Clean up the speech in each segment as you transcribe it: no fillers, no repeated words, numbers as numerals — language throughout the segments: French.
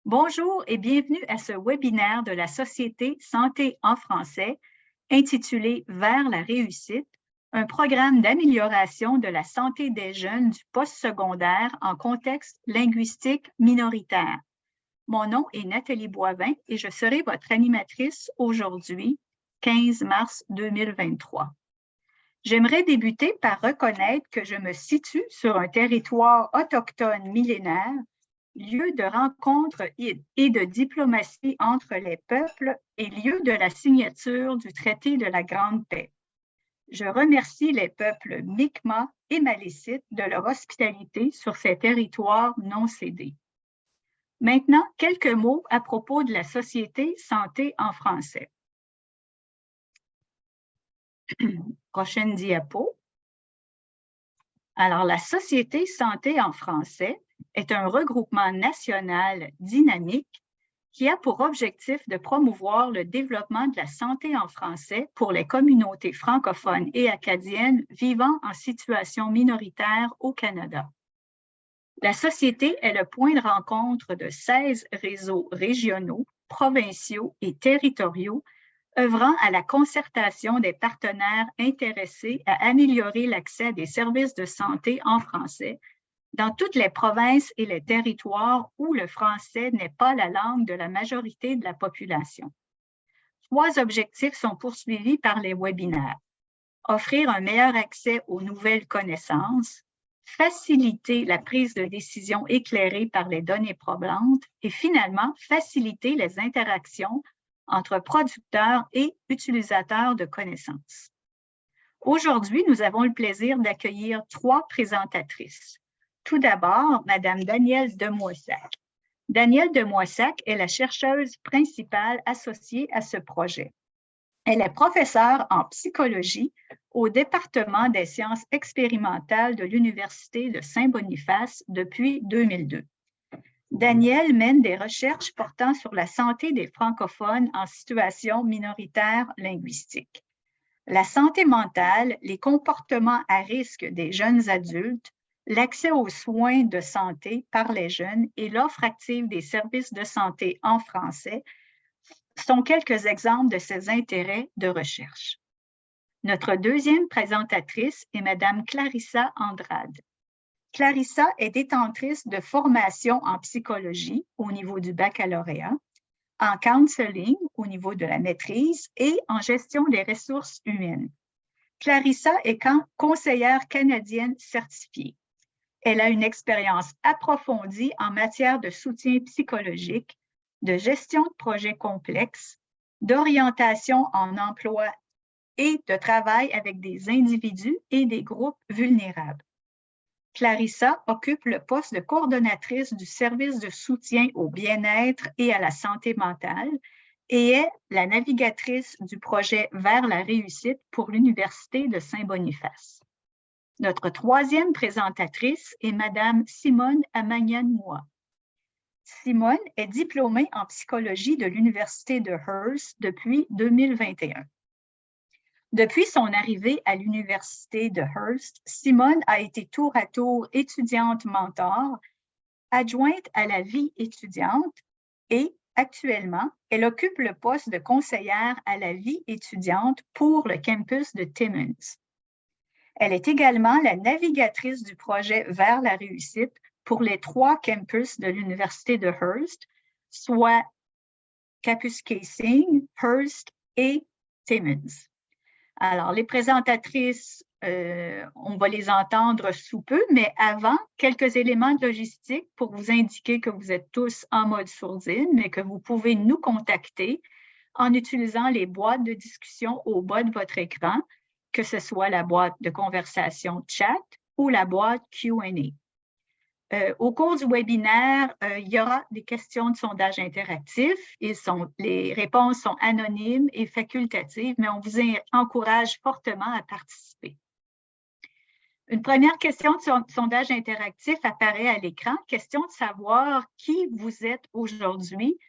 Bonjour et bienvenue à ce webinaire de la Société Santé en français intitulé Vers la réussite, un programme d'amélioration de la santé des jeunes du postsecondaire en contexte linguistique minoritaire. Mon nom est Nathalie Boivin et je serai votre animatrice aujourd'hui, 15 mars 2023. J'aimerais débuter par reconnaître que je me situe sur un territoire autochtone millénaire, lieu de rencontre et de diplomatie entre les peuples et lieu de la signature du traité de la Grande Paix. Je remercie les peuples Mi'kmaq et Malécites de leur hospitalité sur ces territoires non cédés. Maintenant, quelques mots à propos de la Société Santé en français. Prochaine diapo. Alors, la Société Santé en français est un regroupement national dynamique qui a pour objectif de promouvoir le développement de la santé en français pour les communautés francophones et acadiennes vivant en situation minoritaire au Canada. La Société est le point de rencontre de 16 réseaux régionaux, provinciaux et territoriaux œuvrant à la concertation des partenaires intéressés à améliorer l'accès à des services de santé en français dans toutes les provinces et les territoires où le français n'est pas la langue de la majorité de la population. 3 objectifs sont poursuivis par les webinaires. Offrir un meilleur accès aux nouvelles connaissances, faciliter la prise de décision éclairée par les données probantes et finalement, faciliter les interactions entre producteurs et utilisateurs de connaissances. Aujourd'hui, nous avons le plaisir d'accueillir 3 présentatrices. Tout d'abord, Mme Danielle Demoissac. Danielle Demoissac est la chercheuse principale associée à ce projet. Elle est professeure en psychologie au département des sciences expérimentales de l'Université de Saint-Boniface depuis 2002. Danielle mène des recherches portant sur la santé des francophones en situation minoritaire linguistique. La santé mentale, les comportements à risque des jeunes adultes, l'accès aux soins de santé par les jeunes et l'offre active des services de santé en français sont quelques exemples de ces intérêts de recherche. Notre deuxième présentatrice est Mme Clarissa Andrade. Clarissa est détentrice de formation en psychologie au niveau du baccalauréat, en counseling au niveau de la maîtrise et en gestion des ressources humaines. Clarissa est conseillère canadienne certifiée. Elle a une expérience approfondie en matière de soutien psychologique, de gestion de projets complexes, d'orientation en emploi et de travail avec des individus et des groupes vulnérables. Clarissa occupe le poste de coordonnatrice du service de soutien au bien-être et à la santé mentale et est la navigatrice du projet Vers la réussite pour l'Université de Saint-Boniface. Notre troisième présentatrice est Mme Simone Amagnan-Moua. Simone est diplômée en psychologie de l'Université de Hearst depuis 2021. Depuis son arrivée à l'Université de Hearst, Simone a été tour à tour étudiante mentor, adjointe à la vie étudiante et actuellement, elle occupe le poste de conseillère à la vie étudiante pour le campus de Timmins. Elle est également la navigatrice du projet Vers la réussite pour les 3 campus de l'Université de Hearst, soit Kapuskasing, Hearst et Timmins. Alors, les présentatrices, on va les entendre sous peu, mais avant, quelques éléments de logistique pour vous indiquer que vous êtes tous en mode sourdine, mais que vous pouvez nous contacter en utilisant les boîtes de discussion au bas de votre écran, que ce soit la boîte de conversation chat ou la boîte Q&A. Au cours du webinaire, il y aura des questions de sondage interactif. Les réponses sont anonymes et facultatives, mais on vous encourage fortement à participer. Une première question de sondage interactif apparaît à l'écran. Question de savoir qui vous êtes aujourd'hui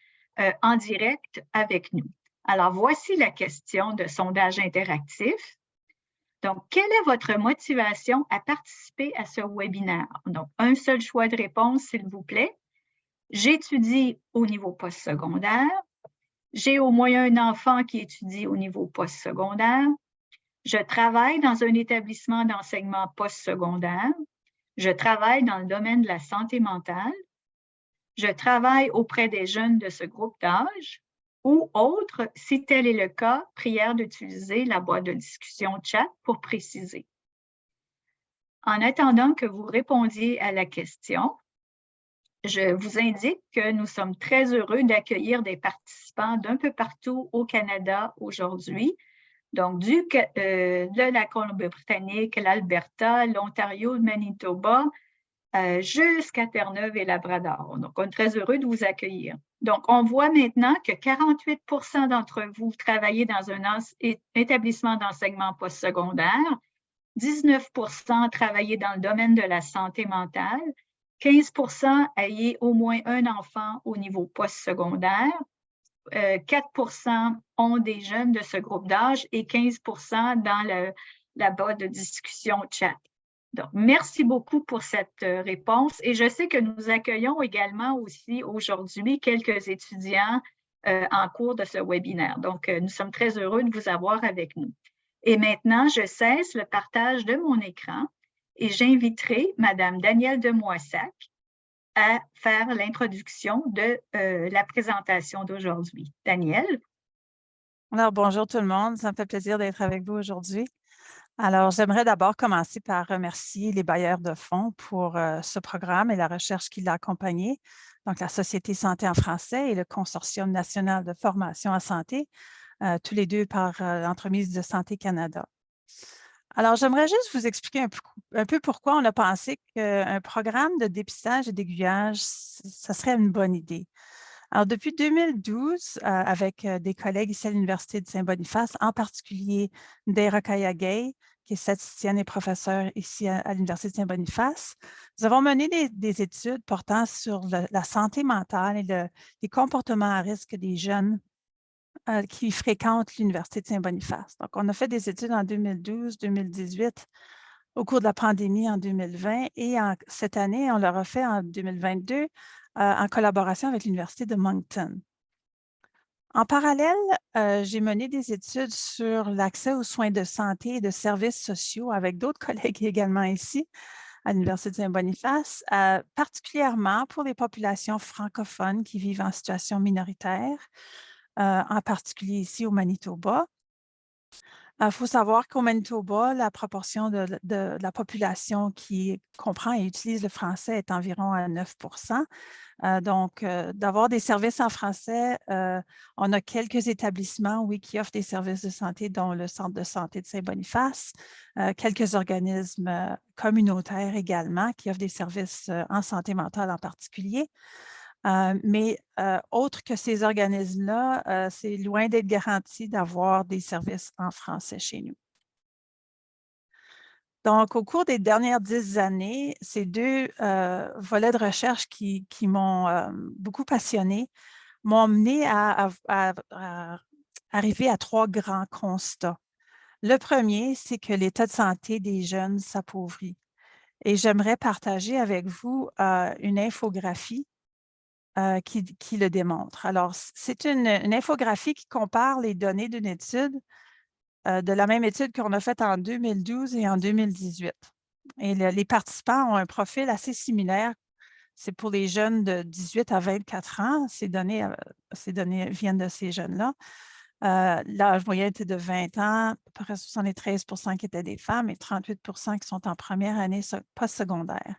en direct avec nous. Alors, voici la question de sondage interactif. Donc, quelle est votre motivation à participer à ce webinaire? Donc, un seul choix de réponse, s'il vous plaît. j'étudie au niveau postsecondaire, j'ai au moins un enfant qui étudie au niveau postsecondaire, je travaille dans un établissement d'enseignement postsecondaire, je travaille dans le domaine de la santé mentale, je travaille auprès des jeunes de ce groupe d'âge ou autre, si tel est le cas, prière d'utiliser la boîte de discussion chat pour préciser. En attendant que vous répondiez à la question, je vous indique que nous sommes très heureux d'accueillir des participants d'un peu partout au Canada aujourd'hui, donc de la Colombie-Britannique, l'Alberta, l'Ontario, le Manitoba, jusqu'à Terre-Neuve et Labrador. Donc, on est très heureux de vous accueillir. Donc, on voit maintenant que 48 d'entre vous travaillez dans un établissement d'enseignement postsecondaire, 19 travaillez dans le domaine de la santé mentale, 15 ayez au moins un enfant au niveau postsecondaire, 4 ont des jeunes de ce groupe d'âge et 15 dans la boîte de discussion chat. Donc, merci beaucoup pour cette réponse. Et je sais que nous accueillons également aussi aujourd'hui quelques étudiants en cours de ce webinaire. Donc, nous sommes très heureux de vous avoir avec nous. Et maintenant, je cesse le partage de mon écran et j'inviterai Mme Danielle Demoissac à faire l'introduction de la présentation d'aujourd'hui. Danielle? Alors, bonjour tout le monde. Ça me fait plaisir d'être avec vous aujourd'hui. Alors, j'aimerais d'abord commencer par remercier les bailleurs de fonds pour ce programme et la recherche qui l'a accompagné, donc la Société Santé en français et le Consortium national de formation en santé, tous les deux par l'entremise de Santé Canada. Alors, j'aimerais juste vous expliquer un peu pourquoi on a pensé qu'un programme de dépistage et d'aiguillage, ça serait une bonne idée. Alors, depuis 2012, avec des collègues ici à l'Université de Saint-Boniface, en particulier Deira Kayagay, qui est statisticienne et professeure ici à l'Université de Saint-Boniface, nous avons mené des études portant sur la santé mentale et les comportements à risque des jeunes qui fréquentent l'Université de Saint-Boniface. Donc, on a fait des études en 2012, 2018, au cours de la pandémie en 2020 et cette année, on l'a fait en 2022 en collaboration avec l'Université de Moncton. En parallèle, j'ai mené des études sur l'accès aux soins de santé et de services sociaux avec d'autres collègues également ici à l'Université de Saint-Boniface, particulièrement pour les populations francophones qui vivent en situation minoritaire, en particulier ici au Manitoba. Il faut savoir qu'au Manitoba, la proportion de la population qui comprend et utilise le français est environ à 9 donc, d'avoir des services en français, on a quelques établissements, oui, qui offrent des services de santé, dont le Centre de santé de Saint-Boniface, quelques organismes communautaires également qui offrent des services en santé mentale en particulier. Mais autre que ces organismes-là, c'est loin d'être garanti d'avoir des services en français chez nous. Donc, au cours des dernières 10 années, ces deux volets de recherche qui m'ont beaucoup passionnée m'ont mené à arriver à 3 grands constats. Le premier, c'est que l'état de santé des jeunes s'appauvrit. Et j'aimerais partager avec vous une infographie qui le démontre. Alors, c'est une infographie qui compare les données d'une étude, de la même étude qu'on a faite en 2012 et en 2018. Et les participants ont un profil assez similaire. C'est pour les jeunes de 18 à 24 ans. Ces données viennent de ces jeunes-là. L'âge moyen était de 20 ans, à peu près 73 qui étaient des femmes et 38 qui sont en première année postsecondaire.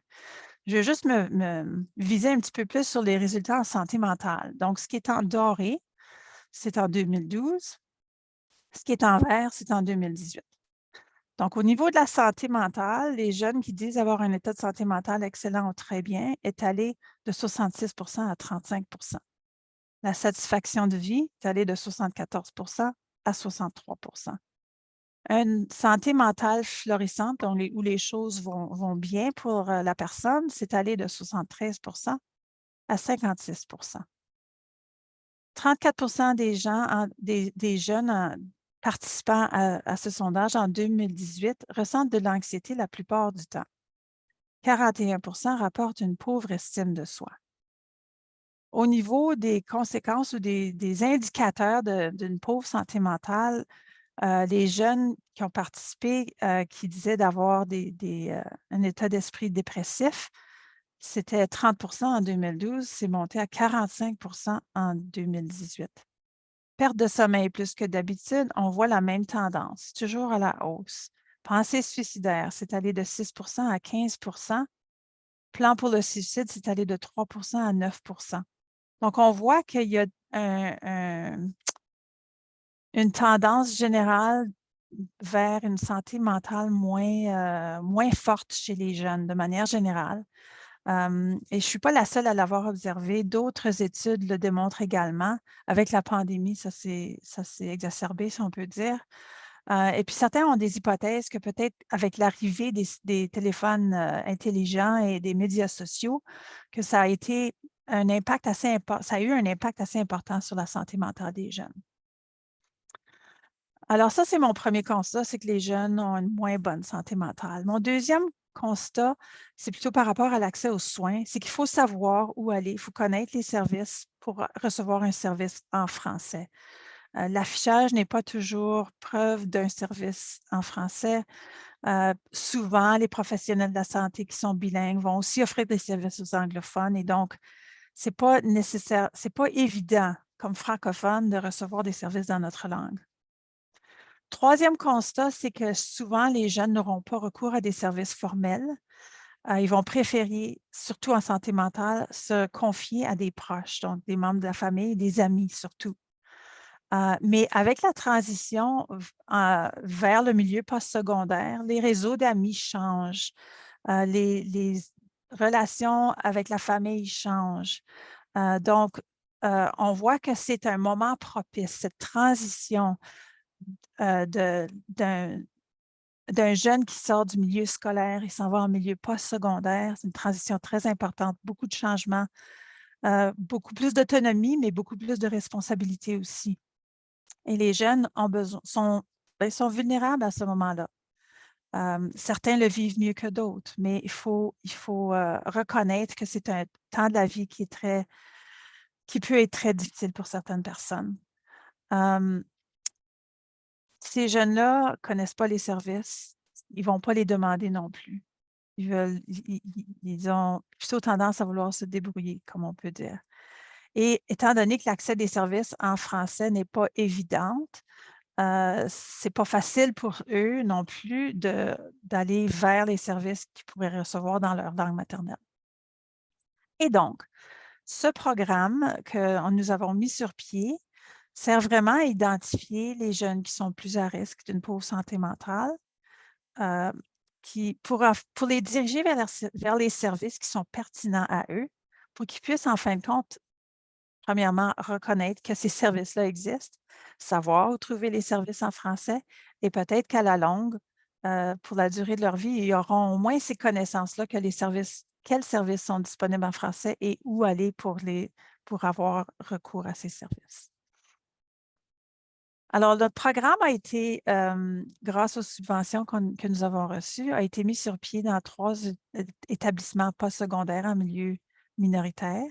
Je vais juste me viser un petit peu plus sur les résultats en santé mentale. Donc, ce qui est en doré, c'est en 2012. Ce qui est en vert, c'est en 2018. Donc, au niveau de la santé mentale, les jeunes qui disent avoir un état de santé mentale excellent ou très bien est allé de 66 à 35 La satisfaction de vie est allée de 74 à 63 Une santé mentale florissante, où les choses vont bien pour la personne, c'est allé de 73 à 56 34 des jeunes participants à ce sondage en 2018 ressentent de l'anxiété la plupart du temps. 41 rapportent une pauvre estime de soi. Au niveau des conséquences ou des indicateurs d'une pauvre santé mentale, les jeunes qui ont participé, qui disaient d'avoir un état d'esprit dépressif, c'était 30 en 2012, c'est monté à 45 en 2018. Perte de sommeil plus que d'habitude, on voit la même tendance, toujours à la hausse. Pensée suicidaire, c'est allé de 6 à 15 Plan pour le suicide, c'est allé de 3 à 9 Donc, on voit qu'il y a une tendance générale vers une santé mentale moins forte chez les jeunes, de manière générale. Et je ne suis pas la seule à l'avoir observé. D'autres études le démontrent également. Avec la pandémie, ça s'est exacerbé, si on peut dire. Et puis, certains ont des hypothèses que peut-être avec l'arrivée des téléphones intelligents et des médias sociaux, que ça a été ça a eu un impact assez important sur la santé mentale des jeunes. Alors ça, c'est mon premier constat, c'est que les jeunes ont une moins bonne santé mentale. Mon deuxième constat, c'est plutôt par rapport à l'accès aux soins, c'est qu'il faut savoir où aller, il faut connaître les services pour recevoir un service en français. L'affichage n'est pas toujours preuve d'un service en français. Souvent, les professionnels de la santé qui sont bilingues vont aussi offrir des services aux anglophones et donc, c'est pas nécessaire, c'est pas évident comme francophone de recevoir des services dans notre langue. Troisième constat, c'est que souvent, les jeunes n'auront pas recours à des services formels. Ils vont préférer, surtout en santé mentale, se confier à des proches, donc des membres de la famille, des amis surtout. Mais avec la transition vers le milieu postsecondaire, les réseaux d'amis changent, les relations avec la famille changent. Donc, on voit que c'est un moment propice, cette transition d'un jeune qui sort du milieu scolaire et s'en va en milieu postsecondaire. C'est une transition très importante, beaucoup de changements, beaucoup plus d'autonomie, mais beaucoup plus de responsabilités aussi. Et les jeunes sont vulnérables à ce moment-là. Certains le vivent mieux que d'autres, mais il faut reconnaître que c'est un temps de la vie qui peut être très difficile pour certaines personnes. Ces jeunes-là ne connaissent pas les services, ils ne vont pas les demander non plus. Ils ont plutôt tendance à vouloir se débrouiller, comme on peut dire. Et étant donné que l'accès des services en français n'est pas évidente, ce n'est pas facile pour eux non plus d'aller vers les services qu'ils pourraient recevoir dans leur langue maternelle. Et donc, ce programme que nous avons mis sur pied sert vraiment à identifier les jeunes qui sont plus à risque d'une pauvre santé mentale, pour les diriger vers les services qui sont pertinents à eux, pour qu'ils puissent, en fin de compte, premièrement, reconnaître que ces services-là existent, savoir où trouver les services en français et peut-être qu'à la longue, pour la durée de leur vie, ils auront au moins ces connaissances-là quels services sont disponibles en français et où aller pour avoir recours à ces services. Alors, le programme a été, grâce aux subventions que nous avons reçues, a été mis sur pied dans 3 établissements postsecondaires en milieu minoritaire.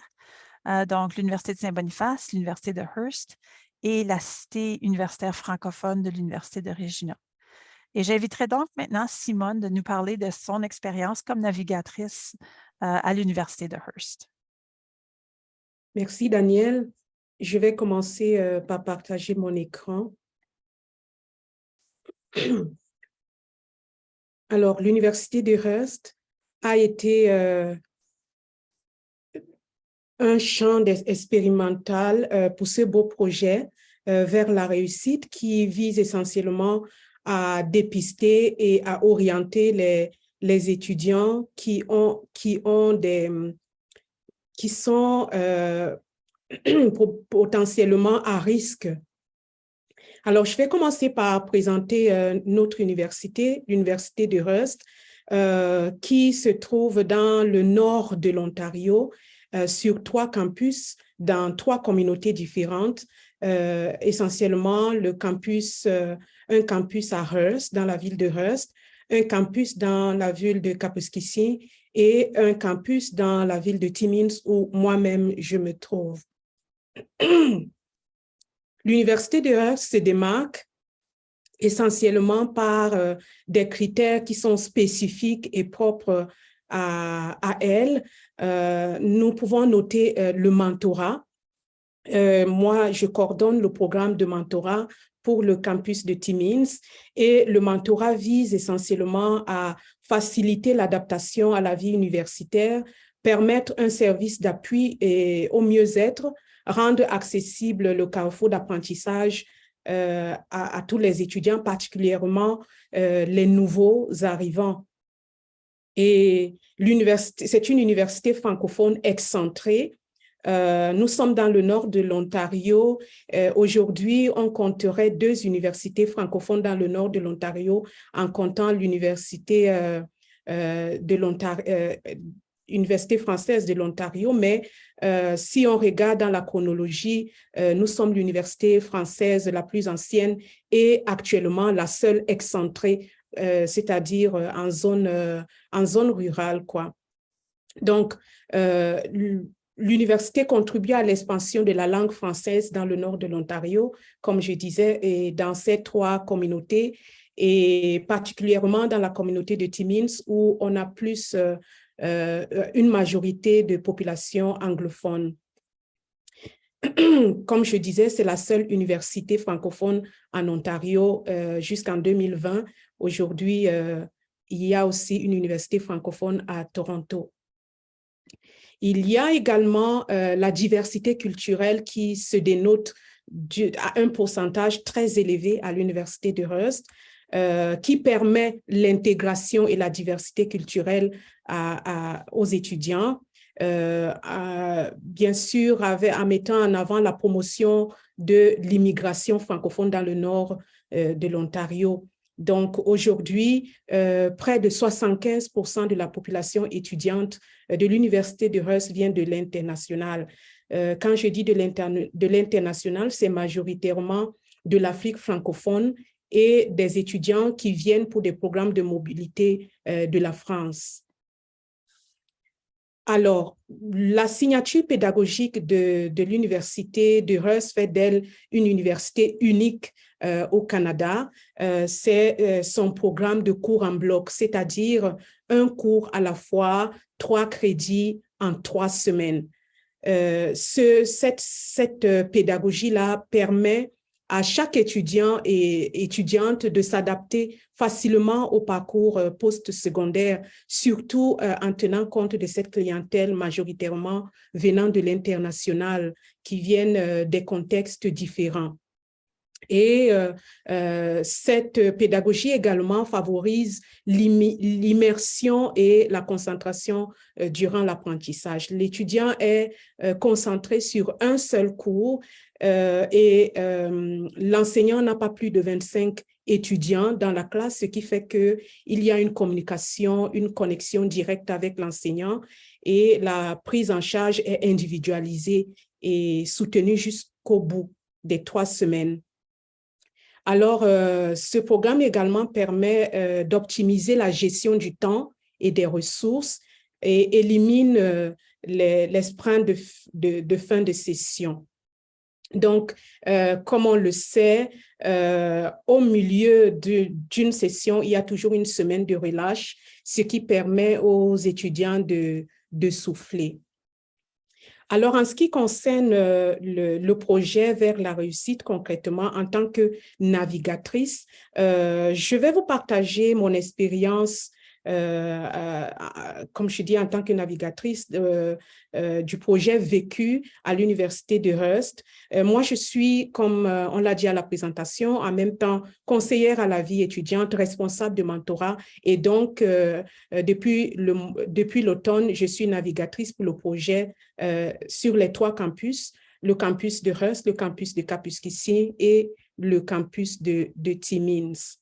Donc, l'Université de Saint-Boniface, l'Université de Hearst et la Cité universitaire francophone de l'Université de Regina. Et j'inviterai donc maintenant Simone de nous parler de son expérience comme navigatrice à l'Université de Hearst. Merci, Danielle. Je vais commencer par partager mon écran. Alors, l'Université de Hearst a été un champ expérimental pour ce beau projet vers la réussite qui vise essentiellement à dépister et à orienter les étudiants qui sont potentiellement à risque. Alors, je vais commencer par présenter notre université, l'Université de Hearst, qui se trouve dans le nord de l'Ontario, sur 3 campus, dans 3 communautés différentes, essentiellement un campus à Hearst, dans la ville de Hearst, un campus dans la ville de Kapuskasing et un campus dans la ville de Timmins où moi-même je me trouve. L'Université de Hearst se démarque essentiellement par des critères qui sont spécifiques et propres à elle. Nous pouvons noter le mentorat. Moi, je coordonne le programme de mentorat pour le campus de Timmins et le mentorat vise essentiellement à faciliter l'adaptation à la vie universitaire, permettre un service d'appui et au mieux-être, rendre accessible le carrefour d'apprentissage à tous les étudiants, particulièrement les nouveaux arrivants. Et c'est une université francophone excentrée. Nous sommes dans le nord de l'Ontario. Aujourd'hui, on compterait 2 universités francophones dans le nord de l'Ontario, en comptant l'université Université française de l'Ontario, mais si on regarde dans la chronologie, nous sommes l'université française la plus ancienne et actuellement la seule excentrée, c'est-à-dire en zone rurale, quoi. Donc, l'université contribue à l'expansion de la langue française dans le nord de l'Ontario, comme je disais, et dans ces 3 communautés, et particulièrement dans la communauté de Timmins, où on a plus une majorité de population anglophone. Comme je disais, c'est la seule université francophone en Ontario jusqu'en 2020. Aujourd'hui, il y a aussi une université francophone à Toronto. Il y a également la diversité culturelle qui se dénote à un pourcentage très élevé à l'Université de Hearst, qui permet l'intégration et la diversité culturelle aux étudiants. Bien sûr, en mettant en avant la promotion de l'immigration francophone dans le nord de l'Ontario. Donc, aujourd'hui, près de 75% de la population étudiante de l'Université de Hearst vient de l'international. Quand je dis de l'international, c'est majoritairement de l'Afrique francophone et des étudiants qui viennent pour des programmes de mobilité de la France. Alors, la signature pédagogique de l'Université de Hearst fait d'elle une université unique au Canada. C'est son programme de cours en bloc, c'est-à-dire un cours à la fois, 3 crédits en 3 semaines. Cette pédagogie-là permet à chaque étudiant et étudiante de s'adapter facilement au parcours post-secondaire, surtout en tenant compte de cette clientèle majoritairement venant de l'international, qui viennent des contextes différents. Et cette pédagogie également favorise l'immersion et la concentration durant l'apprentissage. L'étudiant est concentré sur un seul cours et l'enseignant n'a pas plus de 25 étudiants dans la classe, ce qui fait qu'il y a une communication, une connexion directe avec l'enseignant et la prise en charge est individualisée et soutenue jusqu'au bout des 3 semaines. Alors, ce programme également permet d'optimiser la gestion du temps et des ressources et élimine les sprints de fin de session. Donc, comme on le sait, au milieu d'une session, il y a toujours une semaine de relâche, ce qui permet aux étudiants de souffler. Alors, en ce qui concerne le projet vers la réussite concrètement, en tant que navigatrice, je vais vous partager mon expérience, comme je dis, en tant que navigatrice du projet vécu à l'Université de Hearst. Moi, je suis, comme on l'a dit à la présentation, en même temps conseillère à la vie étudiante, responsable de mentorat. Et donc, depuis l'automne, je suis navigatrice pour le projet sur les 3 campus, le campus de Hearst, le campus de Kapuskasing et le campus de Timmins.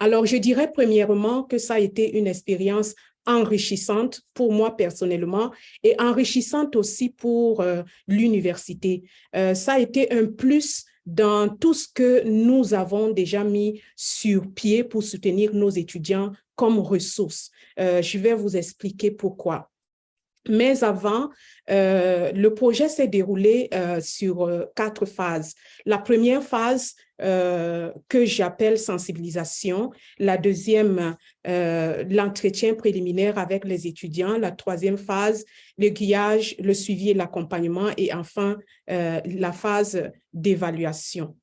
Alors, je dirais premièrement que ça a été une expérience enrichissante pour moi personnellement et enrichissante aussi pour l'université. Ça a été un plus dans tout ce que nous avons déjà mis sur pied pour soutenir nos étudiants comme ressource. Je vais vous expliquer pourquoi. Mais avant, le projet s'est déroulé sur 4 phases. La première phase que j'appelle sensibilisation, la deuxième, l'entretien préliminaire avec les étudiants, la troisième phase, l'aiguillage, le suivi et l'accompagnement, et enfin, la phase d'évaluation.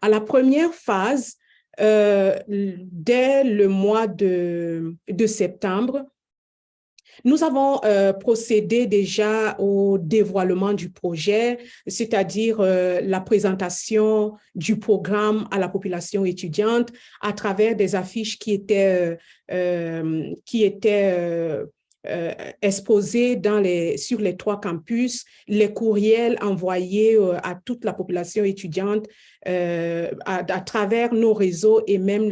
À la première phase, dès le mois de septembre, nous avons procédé déjà au dévoilement du projet, c'est-à-dire la présentation du programme à la population étudiante à travers des affiches qui étaient exposées sur les 3 campus, les courriels envoyés à toute la population étudiante à travers nos réseaux et même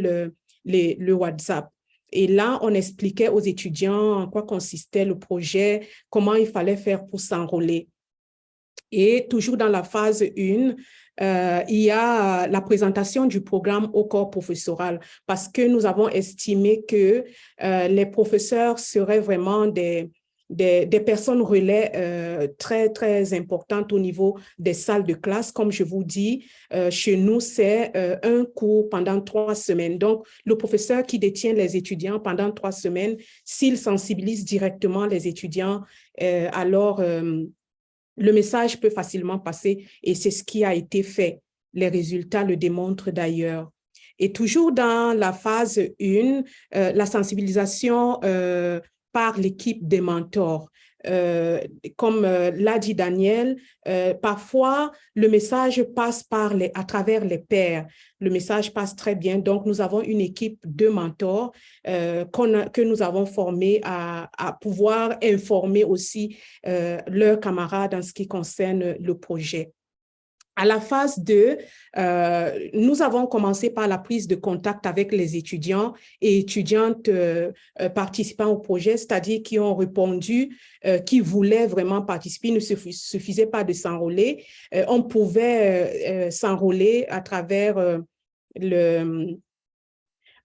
le WhatsApp. Et là, on expliquait aux étudiants en quoi consistait le projet, comment il fallait faire pour s'enrôler. Et toujours dans la phase 1, il y a la présentation du programme au corps professoral parce que nous avons estimé que les professeurs seraient vraiment des personnes relais très, très importantes au niveau des salles de classe. Comme je vous dis, chez nous, c'est un cours pendant 3 semaines. Donc, le professeur qui détient les étudiants pendant 3 semaines, s'il sensibilise directement les étudiants, alors le message peut facilement passer et c'est ce qui a été fait. Les résultats le démontrent d'ailleurs. Et toujours dans la phase 1, la sensibilisation par l'équipe des mentors. Comme l'a dit Daniel, parfois le message passe à travers les pairs. Le message passe très bien. Donc, nous avons une équipe de mentors que nous avons formés à pouvoir informer aussi leurs camarades en ce qui concerne le projet. À la phase 2, nous avons commencé par la prise de contact avec les étudiants et étudiantes participant au projet, c'est-à-dire qui ont répondu, qui voulaient vraiment participer. Il ne suffisait pas de s'enrôler. On pouvait s'enrôler à travers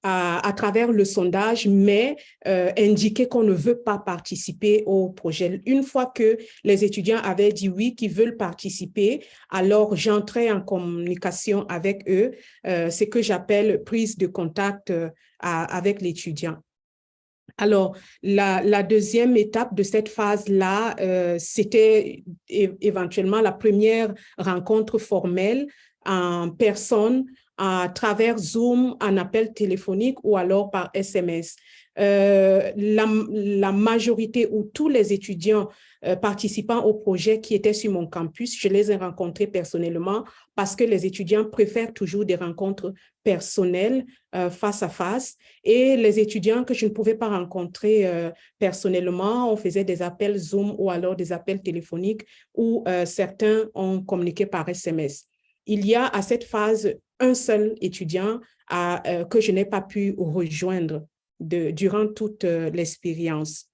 à travers le sondage, mais indiquer qu'on ne veut pas participer au projet. Une fois que les étudiants avaient dit oui, qu'ils veulent participer, alors j'entrais en communication avec eux, ce que j'appelle prise de contact avec l'étudiant. Alors, la deuxième étape de cette phase-là, c'était éventuellement la première rencontre formelle en personne, à travers Zoom, en appel téléphonique ou alors par SMS. La majorité ou tous les étudiants participant au projet qui étaient sur mon campus, je les ai rencontrés personnellement parce que les étudiants préfèrent toujours des rencontres personnelles face à face. Et les étudiants que je ne pouvais pas rencontrer personnellement, on faisait des appels Zoom ou alors des appels téléphoniques où certains ont communiqué par SMS. Il y a à cette phase un seul étudiant que je n'ai pas pu rejoindre durant toute l'expérience.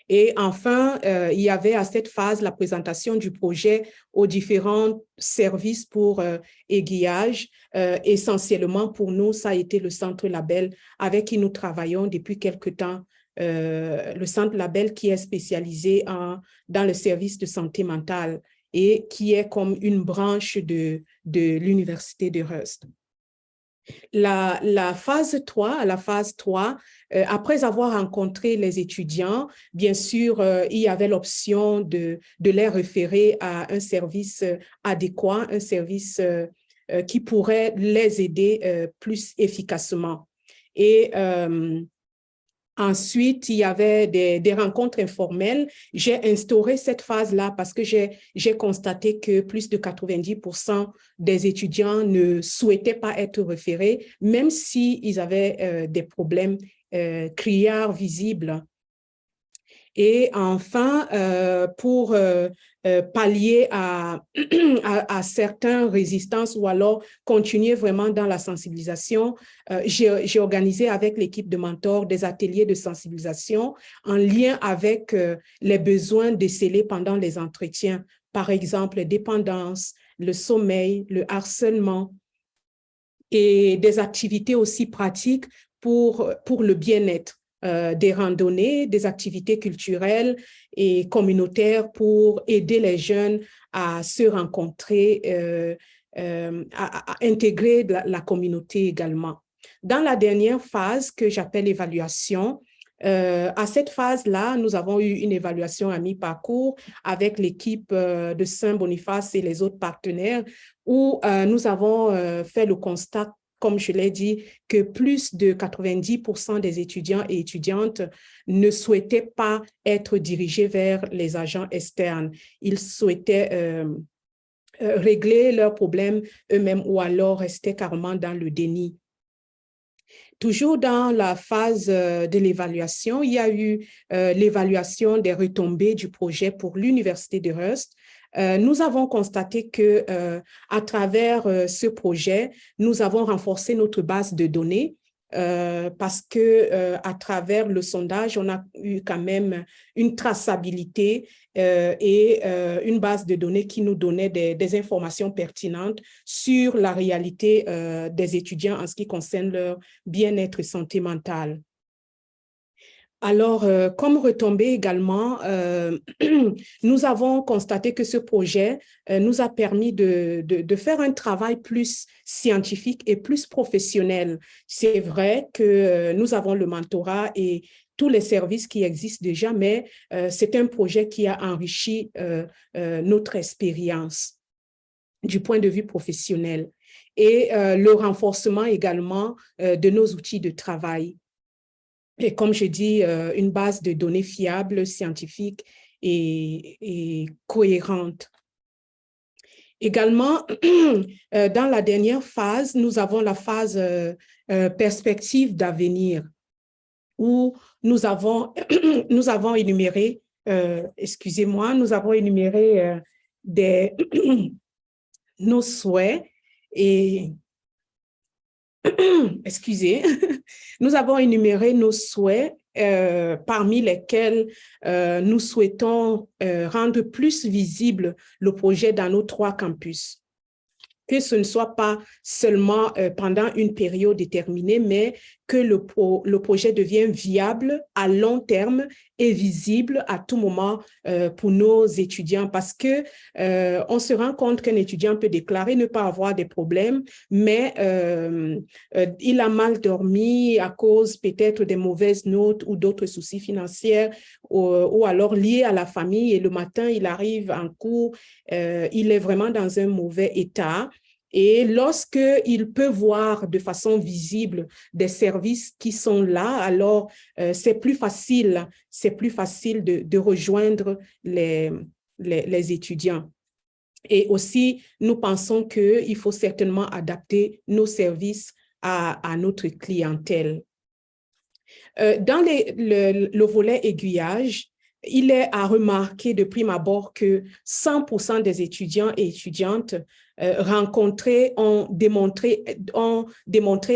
Et enfin, il y avait à cette phase la présentation du projet aux différents services pour aiguillage. Essentiellement pour nous, ça a été le Centre Label avec qui nous travaillons depuis quelque temps. Le Centre Label qui est spécialisé dans le service de santé mentale et qui est comme une branche de l'Université de Hearst. La phase 3, après avoir rencontré les étudiants, bien sûr, il y avait l'option de les référer à un service adéquat, un service qui pourrait les aider plus efficacement. Et ensuite, il y avait des rencontres informelles. J'ai instauré cette phase-là parce que j'ai constaté que plus de 90% des étudiants ne souhaitaient pas être référés, même s'ils avaient des problèmes criards visibles. Et enfin, pour pallier à certaines résistances ou alors continuer vraiment dans la sensibilisation, j'ai organisé avec l'équipe de mentors des ateliers de sensibilisation en lien avec les besoins décelés pendant les entretiens. Par exemple, les dépendances, le sommeil, le harcèlement et des activités aussi pratiques pour le bien-être, des randonnées, des activités culturelles et communautaires pour aider les jeunes à se rencontrer, à intégrer la communauté également. Dans la dernière phase que j'appelle évaluation, à cette phase-là, nous avons eu une évaluation à mi-parcours avec l'équipe de Saint-Boniface et les autres partenaires où nous avons fait le constat, comme je l'ai dit, que plus de 90% des étudiants et étudiantes ne souhaitaient pas être dirigés vers les agents externes. Ils souhaitaient régler leurs problèmes eux-mêmes ou alors rester carrément dans le déni. Toujours dans la phase de l'évaluation, il y a eu l'évaluation des retombées du projet pour l'Université de Hearst. Nous avons constaté que à travers ce projet, nous avons renforcé notre base de données parce que à travers le sondage, on a eu quand même une traçabilité et une base de données qui nous donnait des informations pertinentes sur la réalité des étudiants en ce qui concerne leur bien-être et santé mentale. Alors, comme retombée également, nous avons constaté que ce projet nous a permis de faire un travail plus scientifique et plus professionnel. C'est vrai que nous avons le mentorat et tous les services qui existent déjà, mais c'est un projet qui a enrichi notre expérience du point de vue professionnel et le renforcement également de nos outils de travail. Et comme je dis, une base de données fiable, scientifique et cohérente. Également, dans la dernière phase, nous avons la phase perspective d'avenir, où nous avons énuméré, excusez-moi, nous avons énuméré nos souhaits et excusez, nous avons énuméré nos souhaits parmi lesquels nous souhaitons rendre plus visible le projet dans nos 3 campus. Que ce ne soit pas seulement pendant une période déterminée, mais que le projet devienne viable à long terme et visible à tout moment pour nos étudiants parce que on se rend compte qu'un étudiant peut déclarer ne pas avoir des problèmes, mais il a mal dormi à cause peut-être des mauvaises notes ou d'autres soucis financiers ou alors liés à la famille et le matin, il arrive en cours, il est vraiment dans un mauvais état. Et lorsqu'il peut voir de façon visible des services qui sont là, alors c'est plus facile de rejoindre les étudiants. Et aussi, nous pensons qu'il faut certainement adapter nos services à notre clientèle. Dans le volet aiguillage, il est à remarquer de prime abord que 100% des étudiants et étudiantes rencontrés ont démontré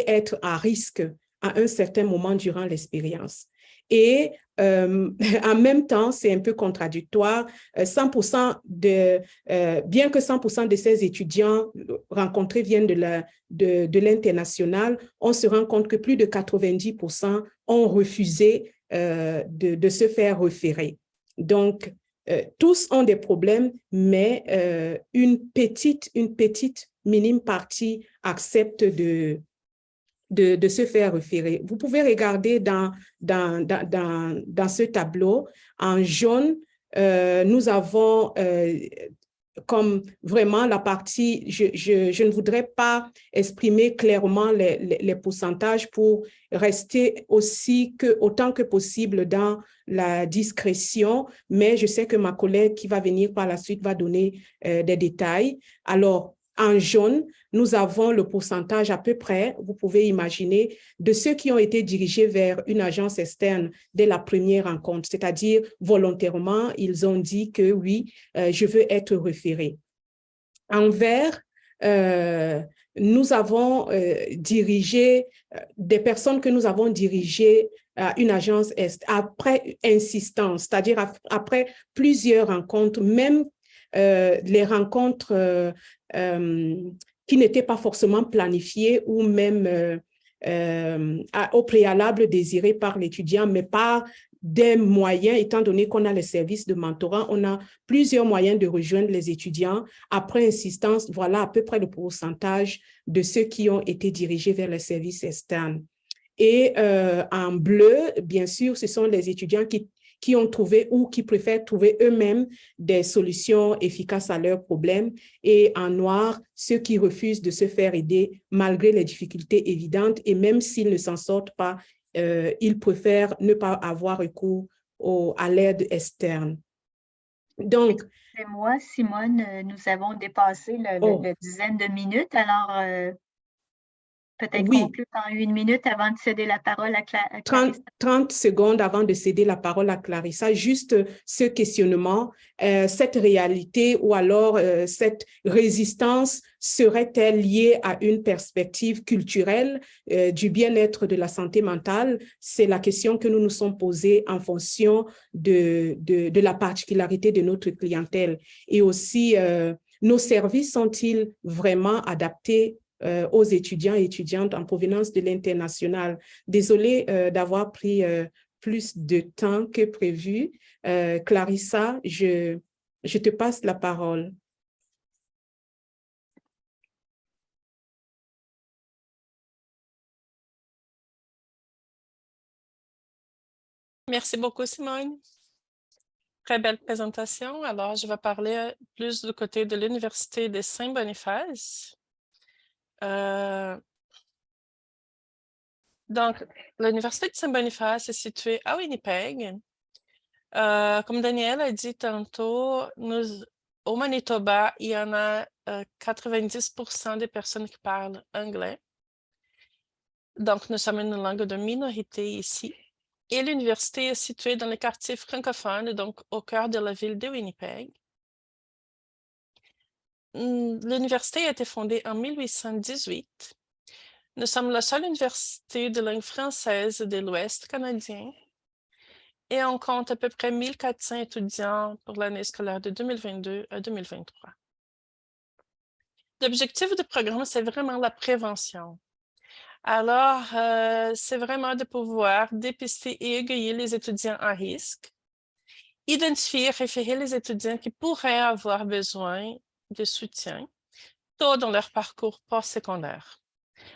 être à risque à un certain moment durant l'expérience. Et en même temps, c'est un peu contradictoire, bien que 100% de ces étudiants rencontrés viennent de l'international, on se rend compte que plus de 90% ont refusé de se faire référer. Donc, tous ont des problèmes, mais une petite minime partie accepte de se faire référer. Vous pouvez regarder dans ce tableau, en jaune, nous avons comme vraiment la partie, je ne voudrais pas exprimer clairement les pourcentages pour rester autant que possible dans la discrétion, mais je sais que ma collègue qui va venir par la suite va donner des détails. Alors, en jaune, nous avons le pourcentage à peu près, vous pouvez imaginer, de ceux qui ont été dirigés vers une agence externe dès la première rencontre, c'est-à-dire volontairement, ils ont dit que oui, je veux être référé. En vert, nous avons dirigé des personnes que nous avons dirigées à une agence est après insistance, c'est-à-dire après plusieurs rencontres, même les rencontres qui n'étaient pas forcément planifiées ou même au préalable désiré par l'étudiant, mais par des moyens, étant donné qu'on a les services de mentorat, on a plusieurs moyens de rejoindre les étudiants. Après insistance, voilà à peu près le pourcentage de ceux qui ont été dirigés vers les services externes. Et en bleu, bien sûr, ce sont les étudiants qui ont trouvé ou qui préfèrent trouver eux-mêmes des solutions efficaces à leurs problèmes. Et en noir, ceux qui refusent de se faire aider malgré les difficultés évidentes et même s'ils ne s'en sortent pas, ils préfèrent ne pas avoir recours à l'aide externe. Donc, excusez-moi, Simone, nous avons dépassé le dizaine de minutes, alors peut-être oui. conclure en 1 minute avant de céder la parole à Clarissa. 30 secondes avant de céder la parole à Clarissa, juste ce questionnement, cette réalité ou alors cette résistance serait-elle liée à une perspective culturelle du bien-être de la santé mentale? C'est la question que nous nous sommes posée en fonction de la particularité de notre clientèle. Et aussi, nos services sont-ils vraiment adaptés aux étudiants et étudiantes en provenance de l'international? Désolée d'avoir pris plus de temps que prévu. Clarissa, je te passe la parole. Merci beaucoup, Simone. Très belle présentation. Alors, je vais parler plus du côté de l'Université de Saint-Boniface. Donc, l'Université de Saint-Boniface est située à Winnipeg. Comme Daniel a dit tantôt, au Manitoba, il y en a 90% des personnes qui parlent anglais. Donc, nous sommes une langue de minorité ici. Et l'université est située dans le quartier francophone, donc au cœur de la ville de Winnipeg. L'université a été fondée en 1818. Nous sommes la seule université de langue française de l'Ouest canadien et on compte à peu près 1400 étudiants pour l'année scolaire de 2022 à 2023. L'objectif du programme, c'est vraiment la prévention. Alors, c'est vraiment de pouvoir dépister et égayer les étudiants à risque, identifier et référer les étudiants qui pourraient avoir besoin de soutien, tôt dans leur parcours postsecondaire,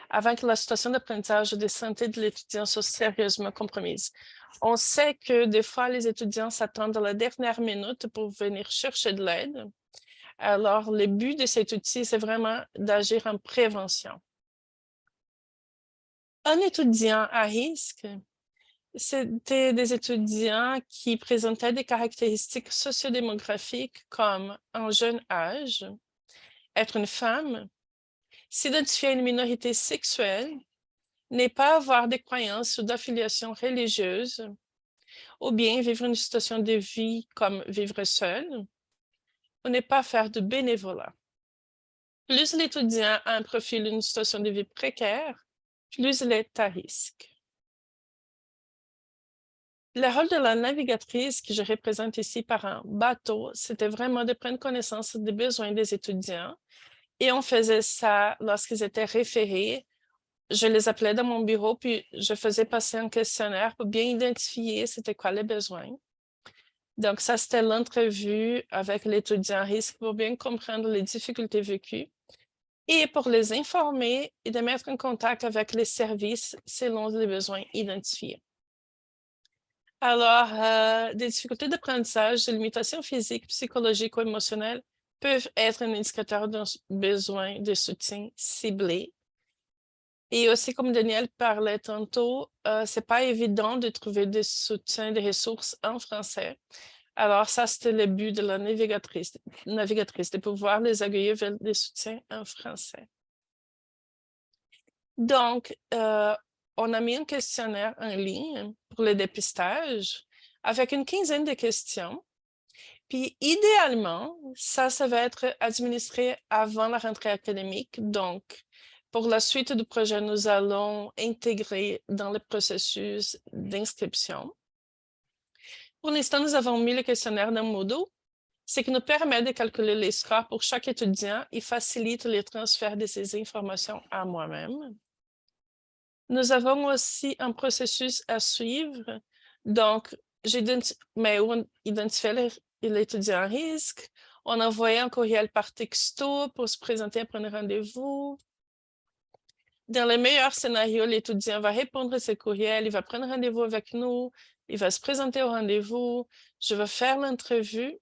avant que la situation d'apprentissage et de santé de l'étudiant soit sérieusement compromise. On sait que des fois, les étudiants s'attendent à la dernière minute pour venir chercher de l'aide. Alors, le but de cet outil, c'est vraiment d'agir en prévention. Un étudiant à risque, c'était des étudiants qui présentaient des caractéristiques sociodémographiques comme un jeune âge, être une femme, s'identifier à une minorité sexuelle, ne pas avoir de croyances ou d'affiliation religieuse, ou bien vivre une situation de vie comme vivre seul, ou ne pas faire de bénévolat. Plus l'étudiant a un profil d'une situation de vie précaire, plus il est à risque. Le rôle de la navigatrice que je représente ici par un bateau, c'était vraiment de prendre connaissance des besoins des étudiants. Et on faisait ça lorsqu'ils étaient référés. Je les appelais dans mon bureau, puis je faisais passer un questionnaire pour bien identifier c'était quoi les besoins. Donc ça, c'était l'entrevue avec l'étudiant à risque pour bien comprendre les difficultés vécues et pour les informer et de mettre en contact avec les services selon les besoins identifiés. Alors, des difficultés d'apprentissage, des limitations physiques, psychologiques ou émotionnelles peuvent être un indicateur d'un besoin de soutien ciblé. Et aussi, comme Daniel parlait tantôt, ce n'est pas évident de trouver des soutiens, des ressources en français. Alors, ça, c'était le but de la navigatrice, de pouvoir les aiguiller vers des soutiens en français. Donc, on a mis un questionnaire en ligne pour le dépistage avec une quinzaine de questions. Puis, idéalement, ça va être administré avant la rentrée académique. Donc, pour la suite du projet, nous allons intégrer dans le processus d'inscription. Pour l'instant, nous avons mis le questionnaire dans Moodle, ce qui nous permet de calculer les scores pour chaque étudiant et facilite le transfert de ces informations à moi-même. Nous avons aussi un processus à suivre. Donc, on identifiait l'étudiant à risque. On envoyait un courriel par texto pour se présenter à prendre rendez-vous. Dans le meilleur scénario, l'étudiant va répondre à ce courriel, il va prendre rendez-vous avec nous, il va se présenter au rendez-vous, je vais faire l'entrevue,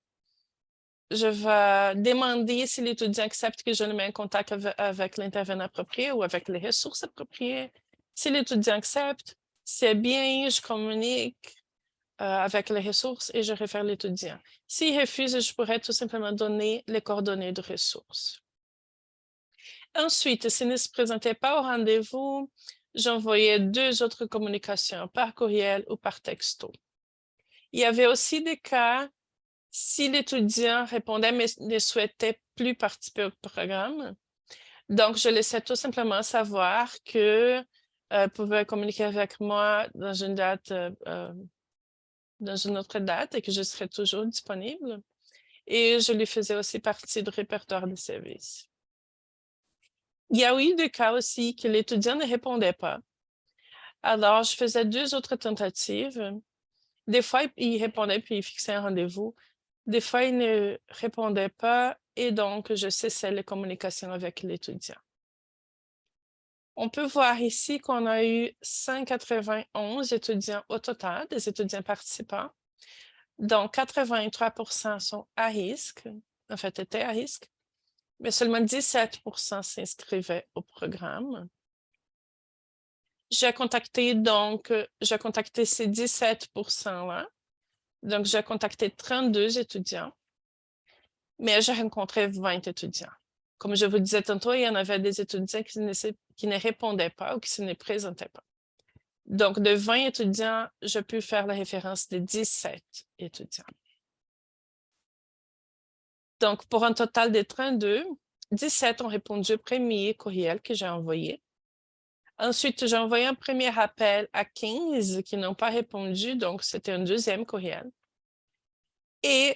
je vais demander si l'étudiant accepte que je le mette en contact avec l'intervenant approprié ou avec les ressources appropriées. Si l'étudiant accepte, c'est bien, je communique avec les ressources et je réfère l'étudiant. S'il refuse, je pourrais tout simplement donner les coordonnées de ressources. Ensuite, s'il ne se présentait pas au rendez-vous, j'envoyais 2 autres communications par courriel ou par texto. Il y avait aussi des cas, si l'étudiant répondait mais ne souhaitait plus participer au programme. Donc, je laissais tout simplement savoir que pouvait communiquer avec moi dans une date, dans une autre date et que je serais toujours disponible. Et je lui faisais aussi partie du répertoire de services. Il y a eu des cas aussi que l'étudiant ne répondait pas. Alors, je faisais 2 autres tentatives. Des fois, il répondait puis il fixait un rendez-vous. Des fois, il ne répondait pas et donc je cessais les communications avec l'étudiant. On peut voir ici qu'on a eu 191 étudiants au total, des étudiants participants. Donc, 83% sont à risque, en fait, étaient à risque, mais seulement 17% s'inscrivaient au programme. J'ai contacté ces 17%-là. Donc, j'ai contacté 32 étudiants, mais j'ai rencontré 20 étudiants. Comme je vous disais tantôt, il y en avait des étudiants qui ne répondaient pas ou qui se ne présentaient pas. Donc, de 20 étudiants, je peux faire la référence de 17 étudiants. Donc, pour un total de 32, 17 ont répondu au premier courriel que j'ai envoyé. Ensuite, j'ai envoyé un premier appel à 15 qui n'ont pas répondu, donc c'était un 2e courriel. Et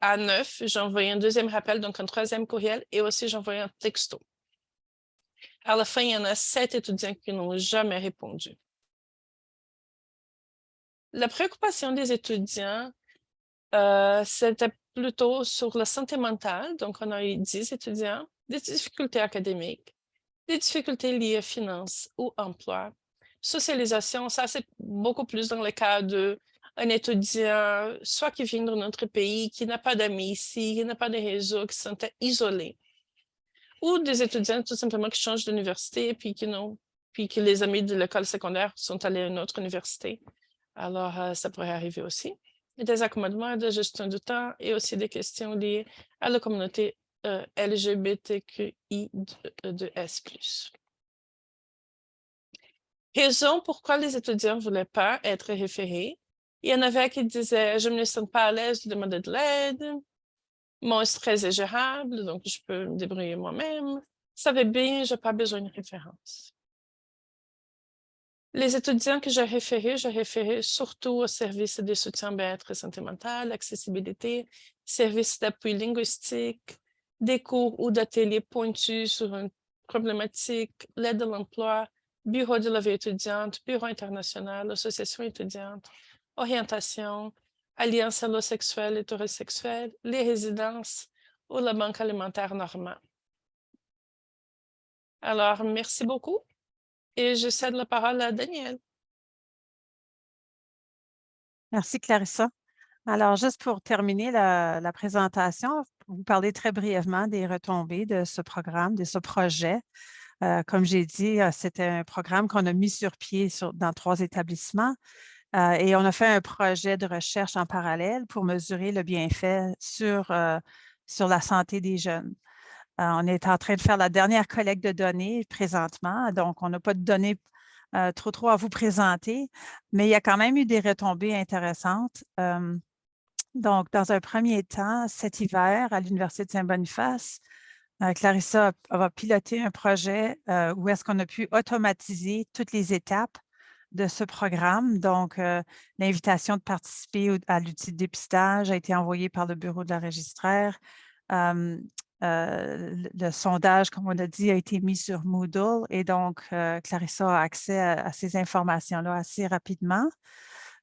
à 9, j'ai envoyé un 2e rappel, donc un 3e courriel, et aussi j'ai envoyé un texto. À la fin, il y en a 7 étudiants qui n'ont jamais répondu. La préoccupation des étudiants, c'était plutôt sur la santé mentale. Donc, on a eu 10 étudiants, des difficultés académiques, des difficultés liées à finances ou emploi. Socialisation, ça, c'est beaucoup plus dans le cas d'un étudiant, soit qui vient d'un autre pays, qui n'a pas d'amis ici, qui n'a pas de réseau, qui se sentait isolé. Ou des étudiants tout simplement qui changent d'université puis que les amis de l'école secondaire sont allés à une autre université. Alors, ça pourrait arriver aussi. Et des accommodements de gestion du temps et aussi des questions liées à la communauté LGBTQI2S+. Raison pourquoi les étudiants ne voulaient pas être référés. Il y en avait qui disaient « Je ne me sens pas à l'aise de demander de l'aide. Mon stress est gérable, donc je peux me débrouiller moi-même. Ça va bien, je n'ai pas besoin de référence. » Les étudiants que j'ai référés surtout aux services de soutien bien-être et santé mentale, accessibilité, services d'appui linguistique, des cours ou d'ateliers pointus sur une problématique, l'aide à l'emploi, bureau de la vie étudiante, bureau international, association étudiante, orientation, alliance allosexuelle et hétérosexuelle, les résidences ou la banque alimentaire Normand. Alors, merci beaucoup. Et je cède la parole à Danielle. Merci, Clarissa. Alors, juste pour terminer la présentation, vous parlez très brièvement des retombées de ce programme, de ce projet. Comme j'ai dit, c'était un programme qu'on a mis sur pied dans 3 établissements et on a fait un projet de recherche en parallèle pour mesurer le bienfait sur la santé des jeunes. On est en train de faire la dernière collecte de données présentement, donc on n'a pas de données trop à vous présenter, mais il y a quand même eu des retombées intéressantes. Donc, dans un premier temps, cet hiver, à l'Université de Saint-Boniface, Clarissa va piloter un projet où est-ce qu'on a pu automatiser toutes les étapes de ce programme. Donc, l'invitation de participer à l'outil de dépistage a été envoyée par le bureau de la registraire. le sondage, comme on a dit, a été mis sur Moodle et donc Clarissa a accès à ces informations-là assez rapidement.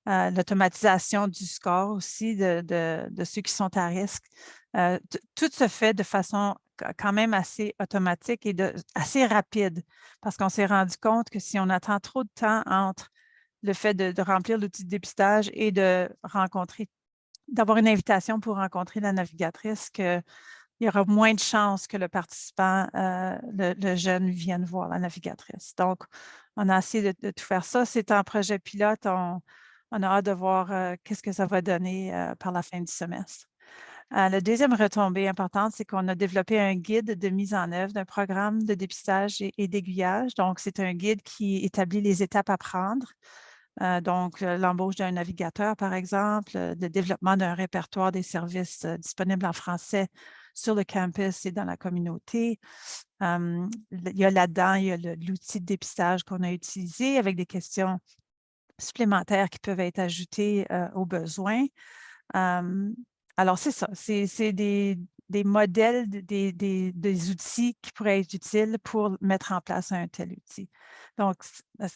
L'automatisation du score aussi de ceux qui sont à risque. Tout se fait de façon quand même assez automatique et assez rapide parce qu'on s'est rendu compte que si on attend trop de temps entre le fait de remplir l'outil de dépistage et d'avoir une invitation pour rencontrer la navigatrice, qu'il y aura moins de chances que le participant, le jeune, vienne voir la navigatrice. Donc, on a essayé de tout faire ça. C'est un projet pilote. On a hâte de voir qu'est-ce que ça va donner par la fin du semestre. La deuxième retombée importante, c'est qu'on a développé un guide de mise en œuvre d'un programme de dépistage et d'aiguillage. Donc, c'est un guide qui établit les étapes à prendre. Donc, l'embauche d'un navigateur, par exemple, le développement d'un répertoire des services disponibles en français sur le campus et dans la communauté. Il y a là-dedans, il y a l'outil de dépistage qu'on a utilisé avec des questions supplémentaires qui peuvent être ajoutées aux besoins. Alors, c'est ça. C'est des modèles, des outils qui pourraient être utiles pour mettre en place un tel outil. Donc,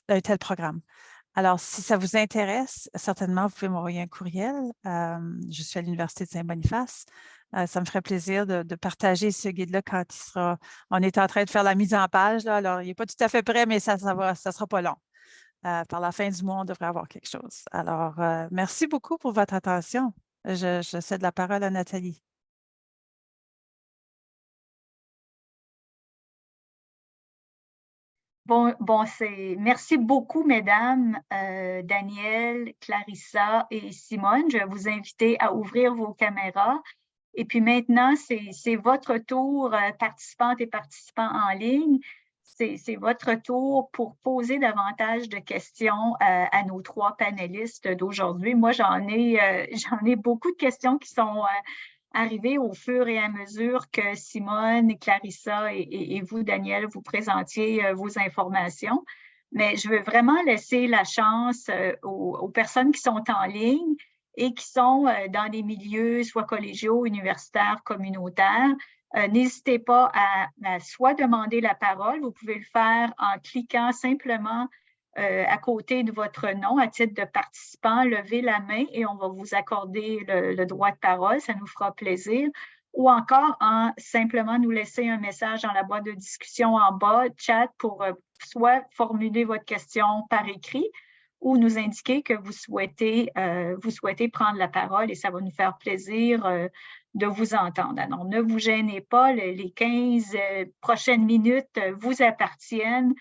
un tel programme. Alors, si ça vous intéresse, certainement, vous pouvez m'envoyer un courriel. Je suis à l'Université de Saint-Boniface. Ça me ferait plaisir de partager ce guide-là quand il sera… On est en train de faire la mise en page, là, alors il n'est pas tout à fait prêt, mais ça sera pas long. Par la fin du mois, on devrait avoir quelque chose. Alors, merci beaucoup pour votre attention. Je cède la parole à Nathalie. Merci beaucoup, mesdames, Danielle, Clarissa et Simone. Je vais vous inviter à ouvrir vos caméras. Et puis maintenant, c'est votre tour, participantes et participants en ligne. C'est votre tour pour poser davantage de questions à nos trois panélistes d'aujourd'hui. Moi, j'en ai beaucoup de questions qui sont arrivées au fur et à mesure que Simone, Clarissa et vous, Danielle, vous présentiez vos informations. Mais je veux vraiment laisser la chance aux personnes qui sont en ligne et qui sont dans des milieux soit collégiaux, universitaires, communautaires. N'hésitez pas à soit demander la parole, vous pouvez le faire en cliquant simplement à côté de votre nom à titre de participant, levez la main et on va vous accorder le droit de parole, ça nous fera plaisir. Ou encore en simplement nous laisser un message dans la boîte de discussion en bas, chat, pour soit formuler votre question par écrit ou nous indiquer que vous souhaitez prendre la parole et ça va nous faire plaisir de vous entendre. Alors, ne vous gênez pas, les 15 prochaines minutes vous appartiennent.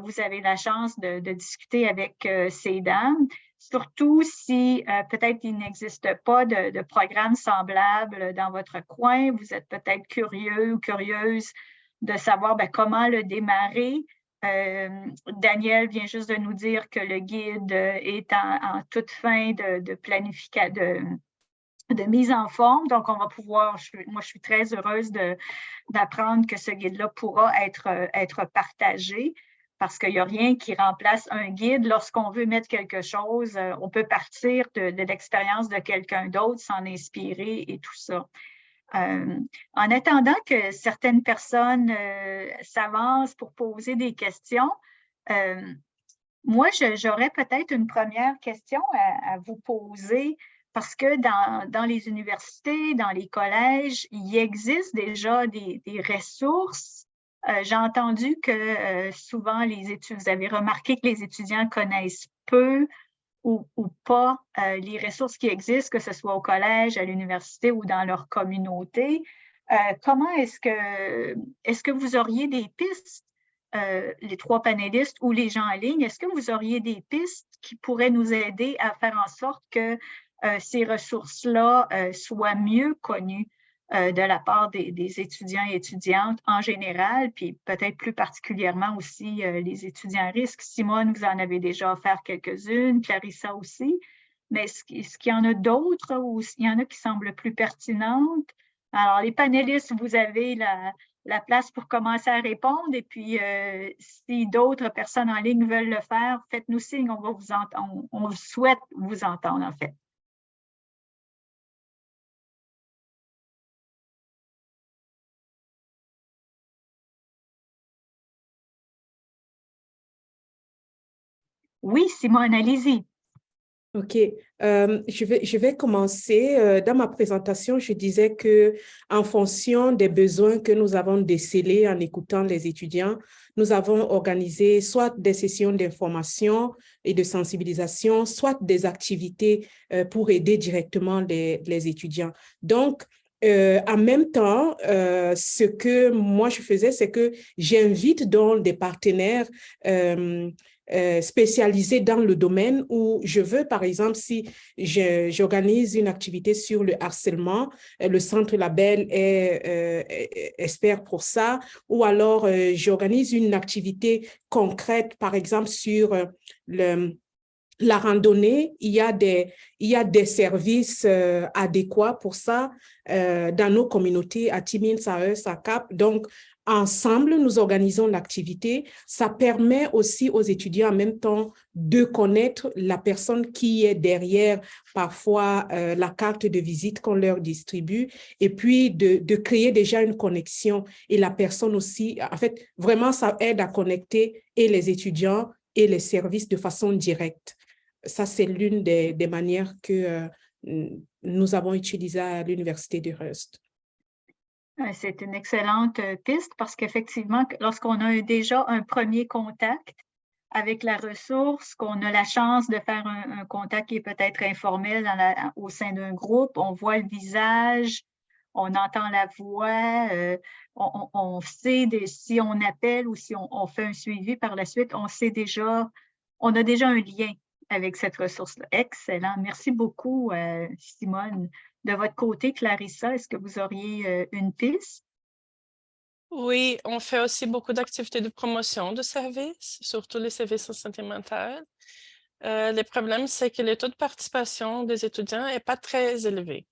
Vous avez la chance de discuter avec ces dames, surtout si peut-être il n'existe pas de programme semblable dans votre coin. Vous êtes peut-être curieux ou curieuse de savoir comment le démarrer. Daniel vient juste de nous dire que le guide est en toute fin de planification, de mise en forme. Donc, on va pouvoir, moi, je suis très heureuse d'apprendre que ce guide-là pourra être partagé parce qu'il n'y a rien qui remplace un guide. Lorsqu'on veut mettre quelque chose, on peut partir de l'expérience de quelqu'un d'autre, s'en inspirer et tout ça. En attendant que certaines personnes s'avancent pour poser des questions, moi, j'aurais peut-être une première question à vous poser parce que dans les universités, dans les collèges, il existe déjà des ressources. J'ai entendu que souvent, vous avez remarqué que les étudiants connaissent peu ou pas les ressources qui existent, que ce soit au collège, à l'université ou dans leur communauté. Comment est-ce que vous auriez des pistes, les trois panélistes ou les gens en ligne, est-ce que vous auriez des pistes qui pourraient nous aider à faire en sorte que ces ressources-là soient mieux connues de la part des étudiants et étudiantes en général, puis peut-être plus particulièrement aussi les étudiants à risque. Simone, vous en avez déjà offert quelques-unes, Clarissa aussi, mais est-ce qu'il y en a d'autres ou il y en a qui semblent plus pertinentes? Alors, les panélistes, vous avez la place pour commencer à répondre et puis si d'autres personnes en ligne veulent le faire, faites-nous signe, on va vous entendre, on souhaite vous entendre en fait. Oui, Simone, allez-y. OK. Je vais commencer. Dans ma présentation, je disais que en fonction des besoins que nous avons décelés en écoutant les étudiants, nous avons organisé soit des sessions d'information et de sensibilisation, soit des activités pour aider directement les étudiants. Donc, en même temps, ce que moi je faisais, c'est que j'invite donc des partenaires spécialisés dans le domaine où je veux, par exemple, si j'organise une activité sur le harcèlement, le Centre Label est expert pour ça, ou alors j'organise une activité concrète, par exemple, sur la randonnée, il y a des services adéquats pour ça dans nos communautés à Timmins, à Heus, à Cap. Donc, ensemble, nous organisons l'activité. Ça permet aussi aux étudiants en même temps de connaître la personne qui est derrière parfois la carte de visite qu'on leur distribue et puis de créer déjà une connexion. Et la personne aussi, en fait, vraiment, ça aide à connecter et les étudiants et les services de façon directe. Ça, c'est l'une des manières que nous avons utilisées à l'Université de Hearst. C'est une excellente piste parce qu'effectivement, lorsqu'on a déjà un premier contact avec la ressource, qu'on a la chance de faire un contact qui est peut-être informel au sein d'un groupe, on voit le visage, on entend la voix, on sait si on appelle ou si on fait un suivi par la suite, on a déjà un lien avec cette ressource-là. Excellent. Merci beaucoup, Simone. De votre côté, Clarissa, est-ce que vous auriez une piste? Oui, on fait aussi beaucoup d'activités de promotion de services, surtout les services en santé mentale. Le problème, c'est que le taux de participation des étudiants n'est pas très élevé.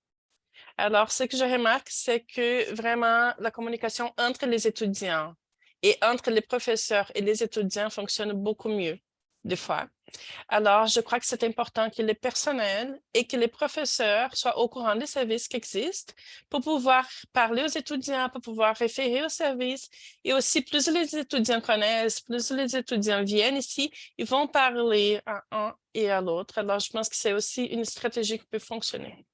Alors, ce que je remarque, c'est que vraiment la communication entre les étudiants et entre les professeurs et les étudiants fonctionne beaucoup mieux, des fois. Alors, je crois que c'est important que le personnel et que les professeurs soient au courant des services qui existent pour pouvoir parler aux étudiants, pour pouvoir référer aux services. Et aussi, plus les étudiants connaissent, plus les étudiants viennent ici, ils vont parler à un et à l'autre. Alors, je pense que c'est aussi une stratégie qui peut fonctionner.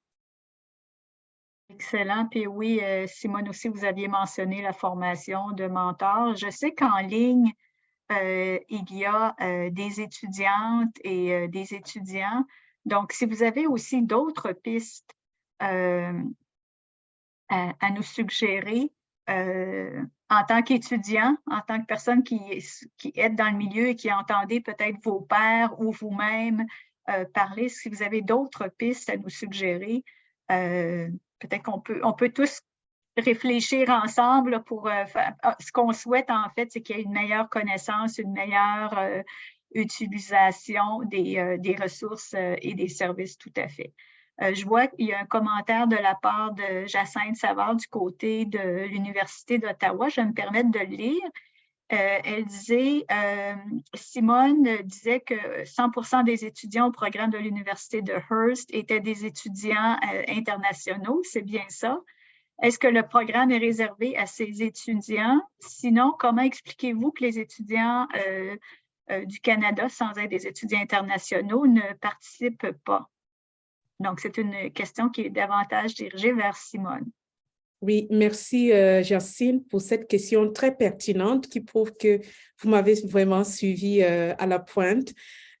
Excellent. Puis oui, Simone aussi, vous aviez mentionné la formation de mentors. Je sais qu'en ligne, il y a des étudiantes et des étudiants. Donc, si vous avez aussi d'autres pistes à nous suggérer en tant qu'étudiant, en tant que personne qui est dans le milieu et qui entendez peut-être vos pairs ou vous-même parler, si vous avez d'autres pistes à nous suggérer, peut-être qu'on peut tous réfléchir ensemble pour ce qu'on souhaite, en fait, c'est qu'il y ait une meilleure connaissance, une meilleure utilisation des ressources et des services, tout à fait. Je vois qu'il y a un commentaire de la part de Jacinthe Savard du côté de l'Université d'Ottawa. Je vais me permettre de le lire. Elle disait, Simone disait que 100% des étudiants au programme de l'Université de Hearst étaient des étudiants internationaux. C'est bien ça. Est-ce que le programme est réservé à ces étudiants? Sinon, comment expliquez-vous que les étudiants du Canada, sans être des étudiants internationaux, ne participent pas? Donc, c'est une question qui est davantage dirigée vers Simone. Oui, merci Jacine pour cette question très pertinente qui prouve que vous m'avez vraiment suivi à la pointe.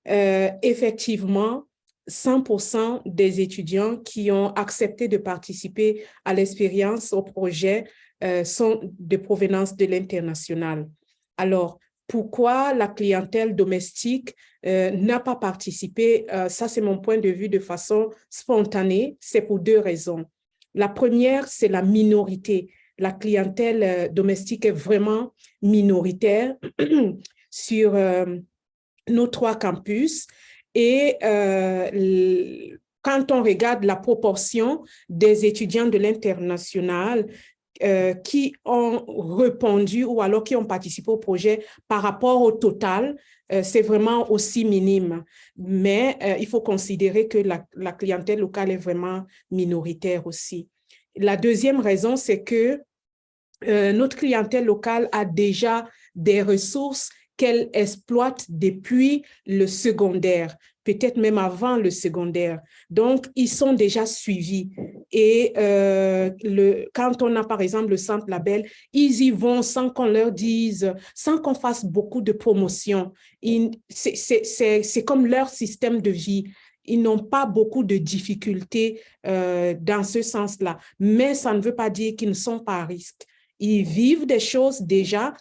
Effectivement, 100% des étudiants qui ont accepté de participer à l'expérience, au projet, sont de provenance de l'international. Alors, pourquoi la clientèle domestique n'a pas participé? Ça, c'est mon point de vue de façon spontanée. C'est pour deux raisons. La première, c'est la minorité. La clientèle domestique est vraiment minoritaire sur nos 3 campus. Et quand on regarde la proportion des étudiants de l'international qui ont répondu ou alors qui ont participé au projet par rapport au total, c'est vraiment aussi minime. Mais il faut considérer que la clientèle locale est vraiment minoritaire aussi. La deuxième raison, c'est que notre clientèle locale a déjà des ressources qu'elles exploitent depuis le secondaire, peut-être même avant le secondaire. Donc, ils sont déjà suivis. Et quand on a, par exemple, le Centre Label, ils y vont sans qu'on leur dise, sans qu'on fasse beaucoup de promotion. C'est comme leur système de vie. Ils n'ont pas beaucoup de difficultés dans ce sens-là. Mais ça ne veut pas dire qu'ils ne sont pas à risque. Ils vivent des choses déjà,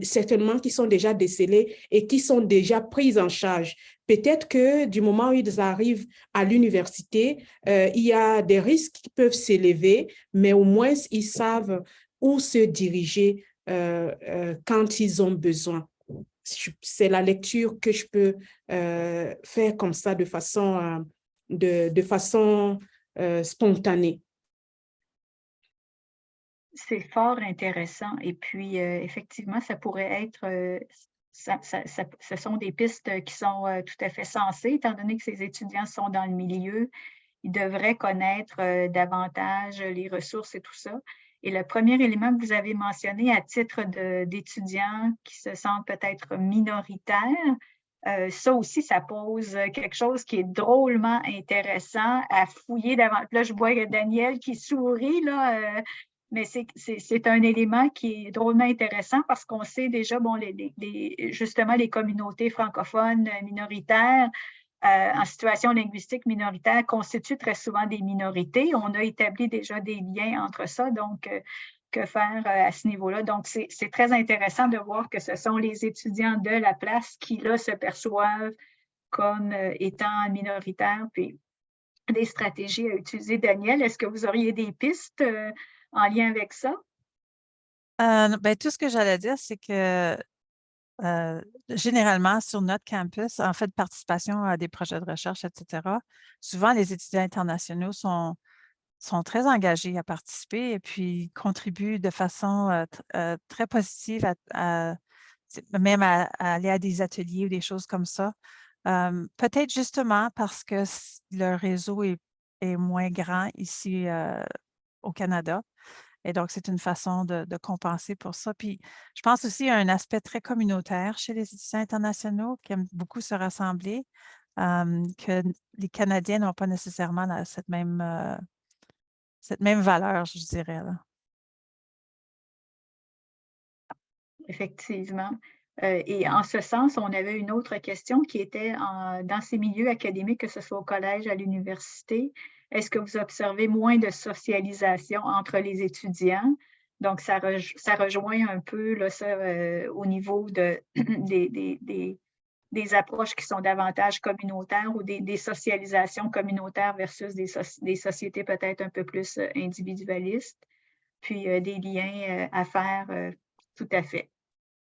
certainement qui sont déjà décelées et qui sont déjà prises en charge. Peut-être que du moment où ils arrivent à l'université, il y a des risques qui peuvent s'élever, mais au moins ils savent où se diriger quand ils ont besoin. C'est la lecture que je peux faire comme ça de façon spontanée. C'est fort intéressant. Et puis, effectivement, ça pourrait être, ce sont des pistes qui sont tout à fait sensées, étant donné que ces étudiants sont dans le milieu. Ils devraient connaître davantage les ressources et tout ça. Et le premier élément que vous avez mentionné à titre d'étudiants qui se sentent peut-être minoritaires, ça aussi, ça pose quelque chose qui est drôlement intéressant à fouiller davantage. Là, je vois Daniel qui sourit, là, mais c'est un élément qui est drôlement intéressant parce qu'on sait déjà, bon, justement, les communautés francophones minoritaires en situation linguistique minoritaire constituent très souvent des minorités. On a établi déjà des liens entre ça, donc que faire à ce niveau-là? Donc, c'est très intéressant de voir que ce sont les étudiants de la place qui, là, se perçoivent comme étant minoritaires, puis des stratégies à utiliser. Daniel, est-ce que vous auriez des pistes en lien avec ça? Ben, tout ce que j'allais dire, c'est que généralement, sur notre campus, en fait, participation à des projets de recherche, etc., souvent, les étudiants internationaux sont très engagés à participer et puis contribuent de façon très positive même à aller à des ateliers ou des choses comme ça. Peut-être justement parce que le réseau est moins grand ici au Canada. Et donc, c'est une façon de compenser pour ça. Puis, je pense aussi à un aspect très communautaire chez les étudiants internationaux qui aiment beaucoup se rassembler, que les Canadiens n'ont pas nécessairement cette même valeur, je dirais, là. Effectivement. Et en ce sens, on avait une autre question qui était dans ces milieux académiques, que ce soit au collège, à l'université, est-ce que vous observez moins de socialisation entre les étudiants? Donc, ça rejoint un peu là, ça, au niveau des approches qui sont davantage communautaires ou des socialisations communautaires versus des sociétés peut-être un peu plus individualistes, puis des liens à faire tout à fait.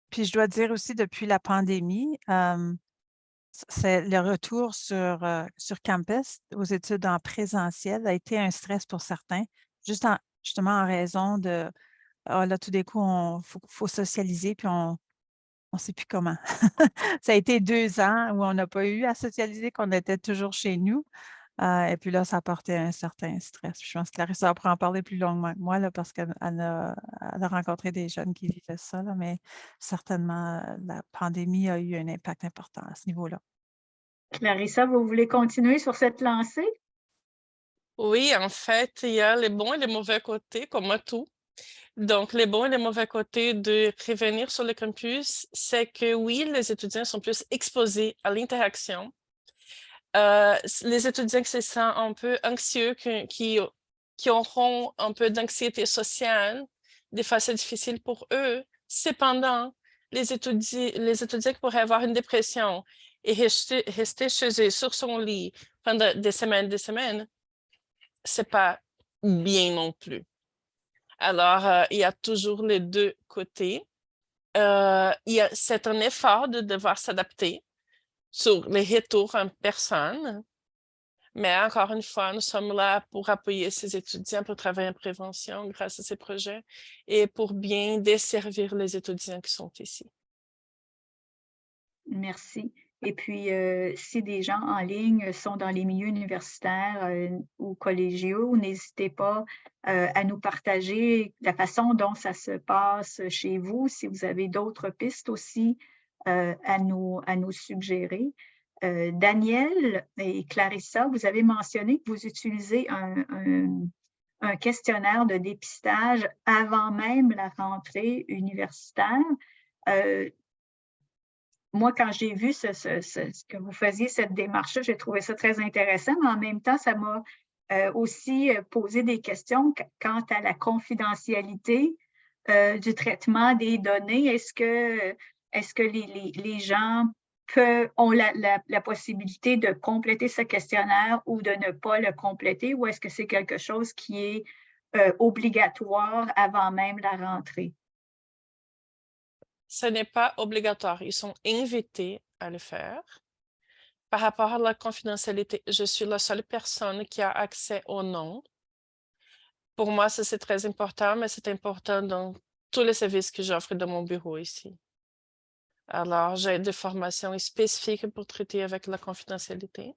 Puis, je dois dire aussi, depuis la pandémie, c'est le retour sur campus aux études en présentiel a été un stress pour certains, justement en raison de là, tout d'un coup, il faut socialiser, puis on ne sait plus comment. Ça a été 2 ans où on n'a pas eu à socialiser, qu'on était toujours chez nous. Et puis là, ça apportait un certain stress. Je pense que Clarissa pourra en parler plus longuement que moi, là, parce qu'elle a rencontré des jeunes qui vivaient ça, là, mais certainement, la pandémie a eu un impact important à ce niveau-là. Clarissa, vous voulez continuer sur cette lancée? Oui, en fait, il y a les bons et les mauvais côtés, comme tout. Donc, les bons et les mauvais côtés de revenir sur le campus, c'est que oui, les étudiants sont plus exposés à l'interaction. Les étudiants qui se sentent un peu anxieux, qui auront un peu d'anxiété sociale, des fois c'est difficile pour eux. Cependant, les étudiants qui pourraient avoir une dépression et rester chez eux sur son lit pendant des semaines, c'est pas bien non plus. Alors, il y a toujours les deux côtés. C'est un effort de devoir s'adapter sur les retours en personne. Mais encore une fois, nous sommes là pour appuyer ces étudiants pour travailler en prévention grâce à ces projets et pour bien desservir les étudiants qui sont ici. Merci. Et puis, si des gens en ligne sont dans les milieux universitaires ou collégiaux, n'hésitez pas à nous partager la façon dont ça se passe chez vous. Si vous avez d'autres pistes aussi à nous suggérer. Daniel et Clarissa, vous avez mentionné que vous utilisez un questionnaire de dépistage avant même la rentrée universitaire. Moi, quand j'ai vu que vous faisiez cette démarche-là, j'ai trouvé ça très intéressant, mais en même temps, ça m'a aussi posé des questions quant à la confidentialité du traitement des données. Est-ce que les gens ont la possibilité de compléter ce questionnaire ou de ne pas le compléter, ou est-ce que c'est quelque chose qui est obligatoire avant même la rentrée? Ce n'est pas obligatoire. Ils sont invités à le faire. Par rapport à la confidentialité, je suis la seule personne qui a accès au nom. Pour moi, ça c'est très important, mais c'est important dans tous les services que j'offre dans mon bureau ici. Alors, j'ai des formations spécifiques pour traiter avec la confidentialité.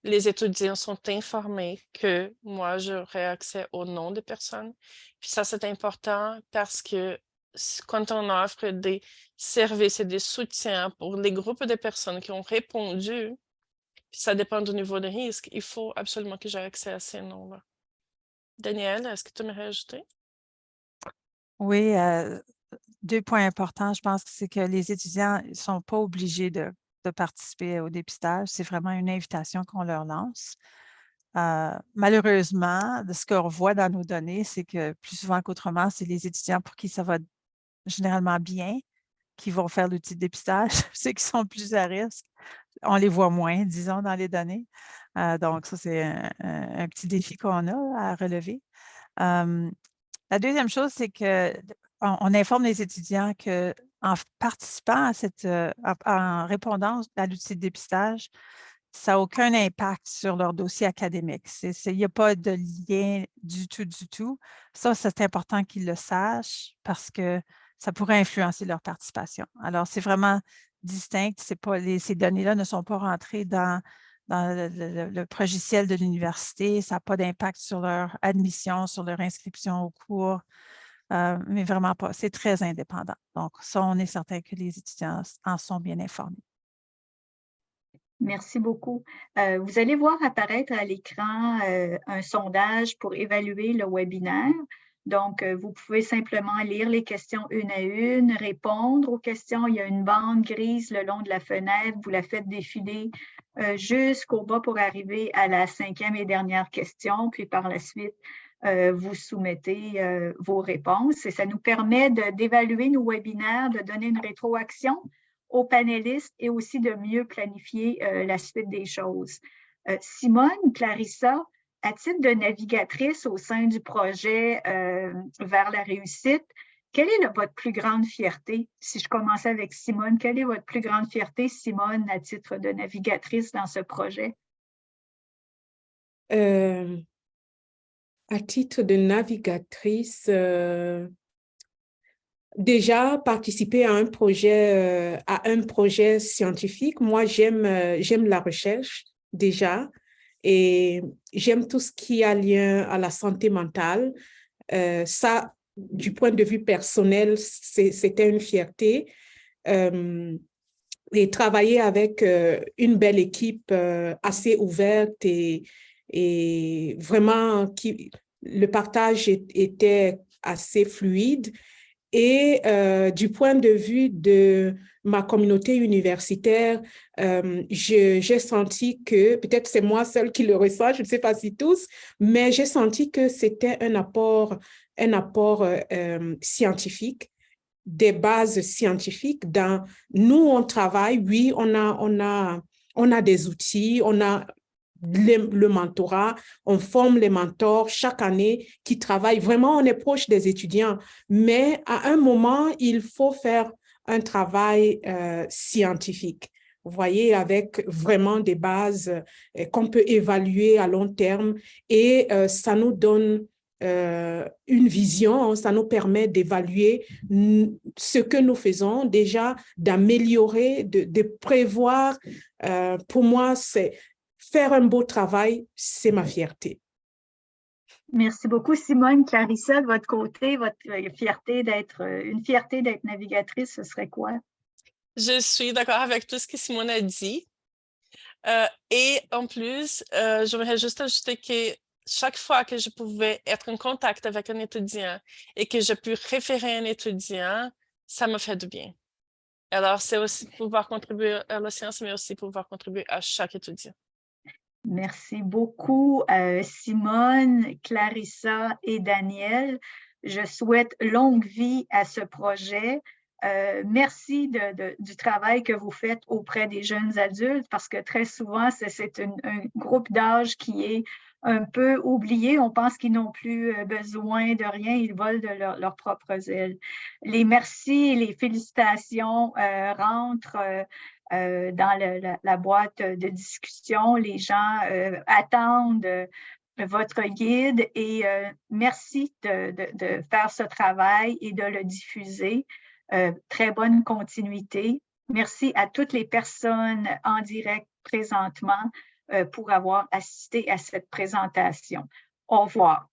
Les étudiants sont informés que moi, j'aurai accès au nom des personnes. Puis ça, c'est important parce que quand on offre des services et des soutiens pour les groupes de personnes qui ont répondu, puis ça dépend du niveau de risque, il faut absolument que j'ai accès à ces noms-là. Daniel, est-ce que tu aimerais ajouter? Oui, 2 points importants, je pense que c'est que les étudiants ne sont pas obligés de participer au dépistage. C'est vraiment une invitation qu'on leur lance. Malheureusement, de ce qu'on voit dans nos données, c'est que plus souvent qu'autrement, c'est les étudiants pour qui ça va généralement bien qui vont faire l'outil de dépistage. Ceux qui sont plus à risque, on les voit moins, disons, dans les données. Donc, ça, c'est un petit défi qu'on a à relever. La deuxième chose, c'est qu'on informe les étudiants qu'en participant en répondant à l'outil de dépistage, ça n'a aucun impact sur leur dossier académique. Il n'y a pas de lien du tout. Ça, c'est important qu'ils le sachent parce que ça pourrait influencer leur participation. Alors, c'est vraiment distinct. Ces données-là ne sont pas rentrées dans le logiciel de l'université. Ça n'a pas d'impact sur leur admission, sur leur inscription au cours, mais vraiment pas. C'est très indépendant. Donc, ça, on est certain que les étudiants en sont bien informés. Merci beaucoup. Vous allez voir apparaître à l'écran un sondage pour évaluer le webinaire. Donc, vous pouvez simplement lire les questions une à une, répondre aux questions. Il y a une bande grise le long de la fenêtre. Vous la faites défiler jusqu'au bas pour arriver à la 5e et dernière question. Puis par la suite, vous soumettez vos réponses. Et ça nous permet d'évaluer nos webinaires, de donner une rétroaction aux panélistes et aussi de mieux planifier la suite des choses. Simone, Clarissa, à titre de navigatrice au sein du projet vers la réussite, quelle est votre plus grande fierté? Si je commençais avec Simone, quelle est votre plus grande fierté, Simone, à titre de navigatrice dans ce projet? À titre de navigatrice, déjà participer à un projet scientifique. Moi, j'aime la recherche déjà et j'aime tout ce qui a lien à la santé mentale. Ça, du point de vue personnel, c'était une fierté. Et travailler avec une belle équipe assez ouverte et vraiment le partage était assez fluide. Et du point de vue de ma communauté universitaire, j'ai senti que, peut-être c'est moi seule qui le ressens, je ne sais pas si tous, mais j'ai senti que c'était un apport scientifique, des bases scientifiques. Nous, on travaille, oui, on a des outils, on a le mentorat, on forme les mentors chaque année qui travaillent. Vraiment, on est proche des étudiants, mais à un moment, il faut faire un travail scientifique. Vous voyez, avec vraiment des bases qu'on peut évaluer à long terme et ça nous donne une vision, ça nous permet d'évaluer ce que nous faisons, déjà d'améliorer, de prévoir. Pour moi, c'est faire un beau travail, c'est ma fierté. Merci beaucoup, Simone. Clarissa, de votre côté, votre fierté une fierté d'être navigatrice, ce serait quoi? Je suis d'accord avec tout ce que Simone a dit. Et en plus, j'aimerais juste ajouter que chaque fois que je pouvais être en contact avec un étudiant et que je puis référer un étudiant, ça me fait du bien. Alors, c'est aussi pouvoir contribuer à la science, mais aussi pouvoir contribuer à chaque étudiant. Merci beaucoup, Simone, Clarissa et Daniel. Je souhaite longue vie à ce projet. Merci du travail que vous faites auprès des jeunes adultes parce que très souvent, c'est un groupe d'âge qui est un peu oublié. On pense qu'ils n'ont plus besoin de rien, ils volent de leurs propres ailes. Les merci et les félicitations rentrent dans la boîte de discussion. Les gens attendent votre guide et merci de faire ce travail et de le diffuser. Très bonne continuité. Merci à toutes les personnes en direct présentement pour avoir assisté à cette présentation. Au revoir.